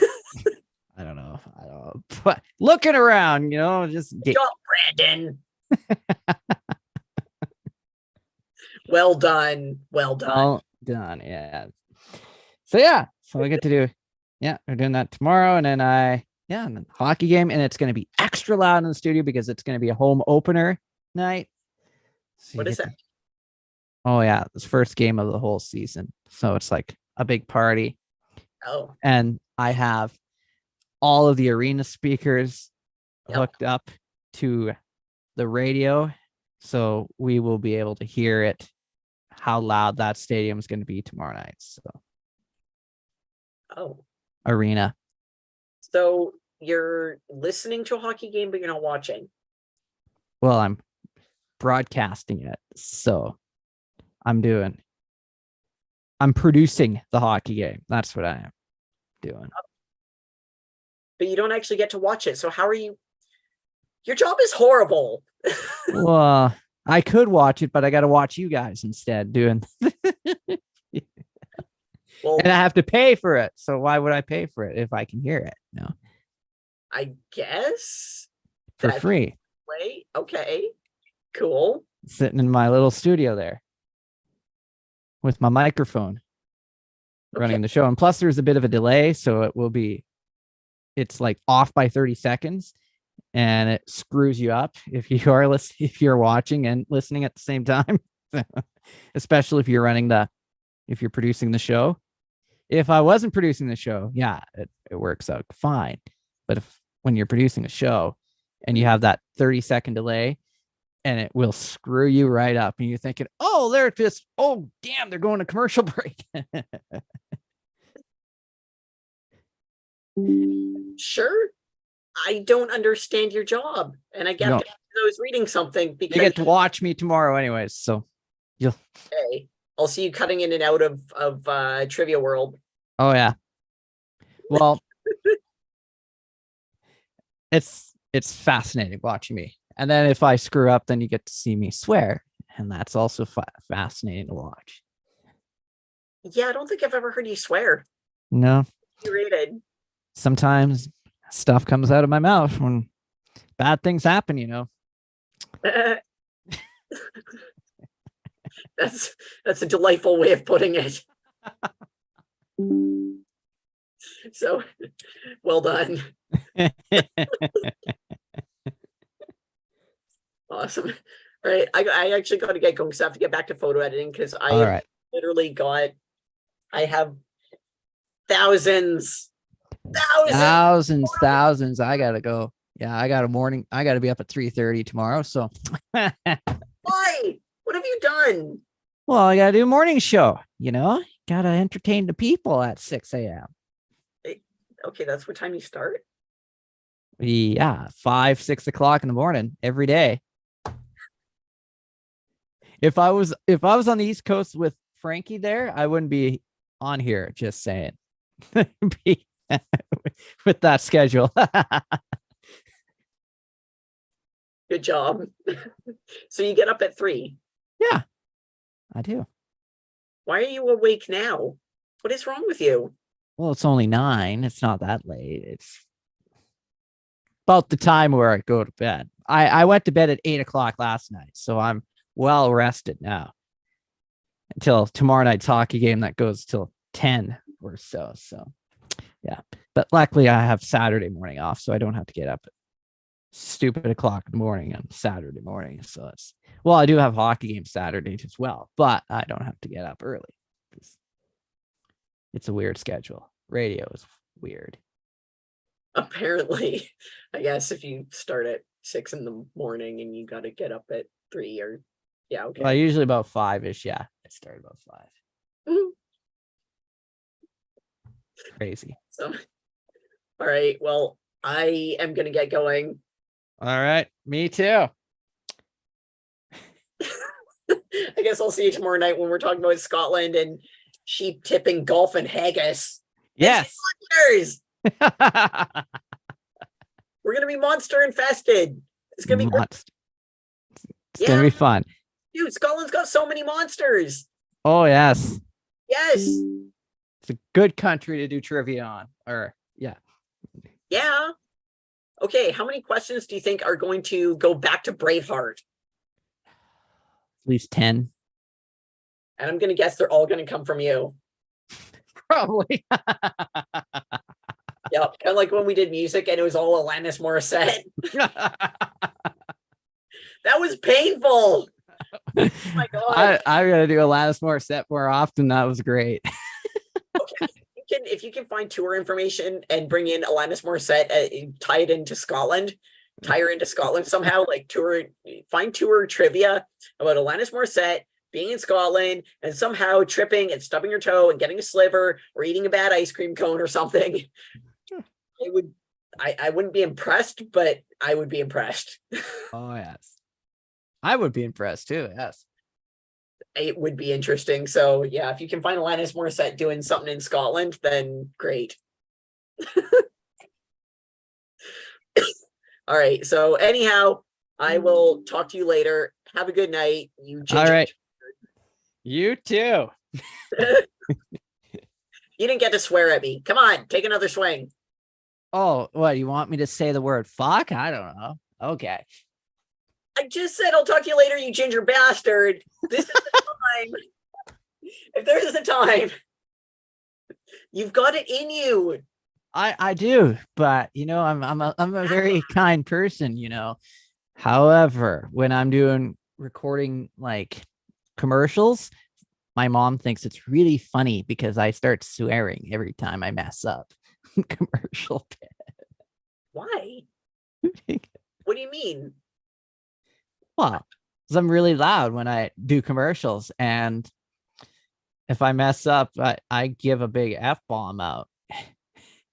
[SPEAKER 2] I don't know. But looking around, just
[SPEAKER 1] good job, Brandon. Well done.
[SPEAKER 2] Yeah. So we get to do, we're doing that tomorrow, and then and then hockey game, and it's going to be extra loud in the studio because it's going to be a home opener night. So
[SPEAKER 1] what is that?
[SPEAKER 2] Oh yeah, this first game of the whole season. So it's like a big party.
[SPEAKER 1] Oh.
[SPEAKER 2] And I have all of the arena speakers hooked up to the radio, so we will be able to hear it, how loud that stadium is going to be tomorrow night. So arena.
[SPEAKER 1] So you're listening to a hockey game, but you're not watching.
[SPEAKER 2] Well, I'm broadcasting it, so I'm producing the hockey game. That's what I am doing.
[SPEAKER 1] But you don't actually get to watch it. So how are you? Your job is horrible.
[SPEAKER 2] Well, I could watch it, but I got to watch you guys instead doing. Well, and I have to pay for it. So why would I pay for it if I can hear it? No.
[SPEAKER 1] I guess
[SPEAKER 2] for free.
[SPEAKER 1] Wait. Okay. Cool.
[SPEAKER 2] Sitting in my little studio there with my microphone. running the show. And plus there's a bit of a delay, so it's like off by 30 seconds and it screws you up if you're watching and listening at the same time. Especially if you're producing the show. If I wasn't producing the show, yeah, it works out fine. But when you're producing a show and you have that 30-second delay, and it will screw you right up, and you're thinking, oh, damn, they're going to commercial break.
[SPEAKER 1] Sure. I don't understand your job, and I get that I was reading something because
[SPEAKER 2] you get to watch me tomorrow anyways, so
[SPEAKER 1] okay. I'll see you cutting in and out of Trivia World.
[SPEAKER 2] Oh yeah. Well, it's fascinating watching me. And then if I screw up, then you get to see me swear, and that's also fascinating to watch.
[SPEAKER 1] Yeah, I don't think I've ever heard you swear.
[SPEAKER 2] No.
[SPEAKER 1] You rated.
[SPEAKER 2] Sometimes stuff comes out of my mouth when bad things happen, you know.
[SPEAKER 1] That's a delightful way of putting it. So, well done. Awesome. All right, I actually got to get going because I have to get back to photo editing because I literally I have thousands.
[SPEAKER 2] I gotta go. Yeah, I got to be up at 3:30 tomorrow. So
[SPEAKER 1] why? What have you done?
[SPEAKER 2] Well, I gotta do a morning show, you know, gotta entertain the people at 6 a.m.
[SPEAKER 1] Okay, that's what time you start?
[SPEAKER 2] Yeah, 5, 6 o'clock in the morning every day. If I was on the East Coast with Frankie there, I wouldn't be on here, just saying. With that schedule.
[SPEAKER 1] Good job. So you get up at 3?
[SPEAKER 2] Yeah, I do.
[SPEAKER 1] Why are you awake now? What is wrong with you?
[SPEAKER 2] Well, it's only 9. It's not that late. It's about the time where I go to bed. I went to bed at 8 o'clock last night, so I'm well rested now until tomorrow night's hockey game that goes till 10 or so. So yeah, but luckily I have Saturday morning off, so I don't have to get up at stupid o'clock in the morning on Saturday morning. So I do have hockey game Saturday as well, but I don't have to get up early. It's a weird schedule. Radio is weird.
[SPEAKER 1] Apparently, I guess if you start at 6 in the morning and you got to get up at 3 or yeah, okay.
[SPEAKER 2] Well, usually about 5-ish. Yeah, I start about 5.
[SPEAKER 1] Mhm.
[SPEAKER 2] Crazy.
[SPEAKER 1] So, all right. Well, I am gonna get going.
[SPEAKER 2] All right, me too.
[SPEAKER 1] I guess I'll see you tomorrow night when we're talking about Scotland and sheep tipping, golf, and haggis.
[SPEAKER 2] Yes.
[SPEAKER 1] We're gonna be monster infested. It's gonna be
[SPEAKER 2] It's gonna be fun.
[SPEAKER 1] Dude, Scotland's got so many monsters.
[SPEAKER 2] Oh yes.
[SPEAKER 1] Yes.
[SPEAKER 2] It's a good country to do trivia on. Or yeah.
[SPEAKER 1] Yeah. Okay, how many questions do you think are going to go back to Braveheart?
[SPEAKER 2] At least 10.
[SPEAKER 1] And I'm gonna guess they're all gonna come from you.
[SPEAKER 2] Probably.
[SPEAKER 1] Yeah, kind of like when we did music and it was all Alanis Morissette. That was painful. Oh my God.
[SPEAKER 2] I'm gonna do Alanis Morissette more often. That was great.
[SPEAKER 1] Okay, if you can find tour information and bring in Alanis Morissette, tie it into Scotland, tie her into Scotland somehow, like find tour trivia about Alanis Morissette being in Scotland and somehow tripping and stubbing her toe and getting a sliver or eating a bad ice cream cone or something. I wouldn't be impressed, but I would be impressed.
[SPEAKER 2] Oh yes. I would be impressed too, yes.
[SPEAKER 1] It would be interesting. So yeah, if you can find Alanis Morissette doing something in Scotland, then great. All right. So anyhow, I will talk to you later. Have a good night. You
[SPEAKER 2] all right. You too.
[SPEAKER 1] You didn't get to swear at me. Come on, take another swing.
[SPEAKER 2] Oh, what? You want me to say the word fuck? I don't know. Okay.
[SPEAKER 1] I just said I'll talk to you later, you ginger bastard. This is the time. If there's a time. You've got it in you.
[SPEAKER 2] I do, but I'm a very kind person, However, when I'm doing recording like commercials, my mom thinks it's really funny because I start swearing every time I mess up commercial.
[SPEAKER 1] Why? What do you mean?
[SPEAKER 2] Well, because I'm really loud when I do commercials, and if I mess up, I give a big F-bomb out.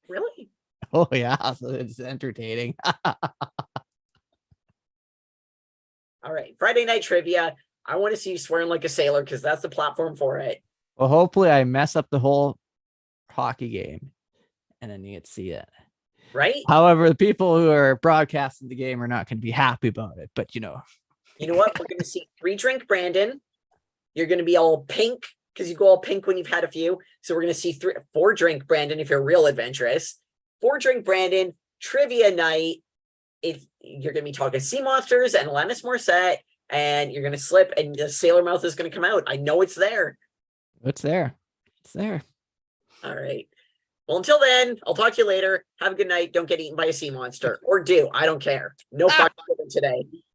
[SPEAKER 1] Really?
[SPEAKER 2] Oh yeah, so it's entertaining.
[SPEAKER 1] All right. Friday night trivia. I want to see you swearing like a sailor because that's the platform for it.
[SPEAKER 2] Well, hopefully I mess up the whole hockey game, and then you get to see it.
[SPEAKER 1] Right?
[SPEAKER 2] However, the people who are broadcasting the game are not going to be happy about it. But
[SPEAKER 1] You know what? We're going to see 3-drink Brandon. You're going to be all pink because you go all pink when you've had a few. So we're going to see 4-drink Brandon if you're real adventurous. 4-drink Brandon, trivia night. If you're going to be talking sea monsters and Alanis Morissette, and you're going to slip and the sailor mouth is going to come out. I know it's there.
[SPEAKER 2] it's there. It's there.
[SPEAKER 1] All right. Well, until then, I'll talk to you later. Have a good night. Don't get eaten by a sea monster. Or do. I don't care. No fucking today.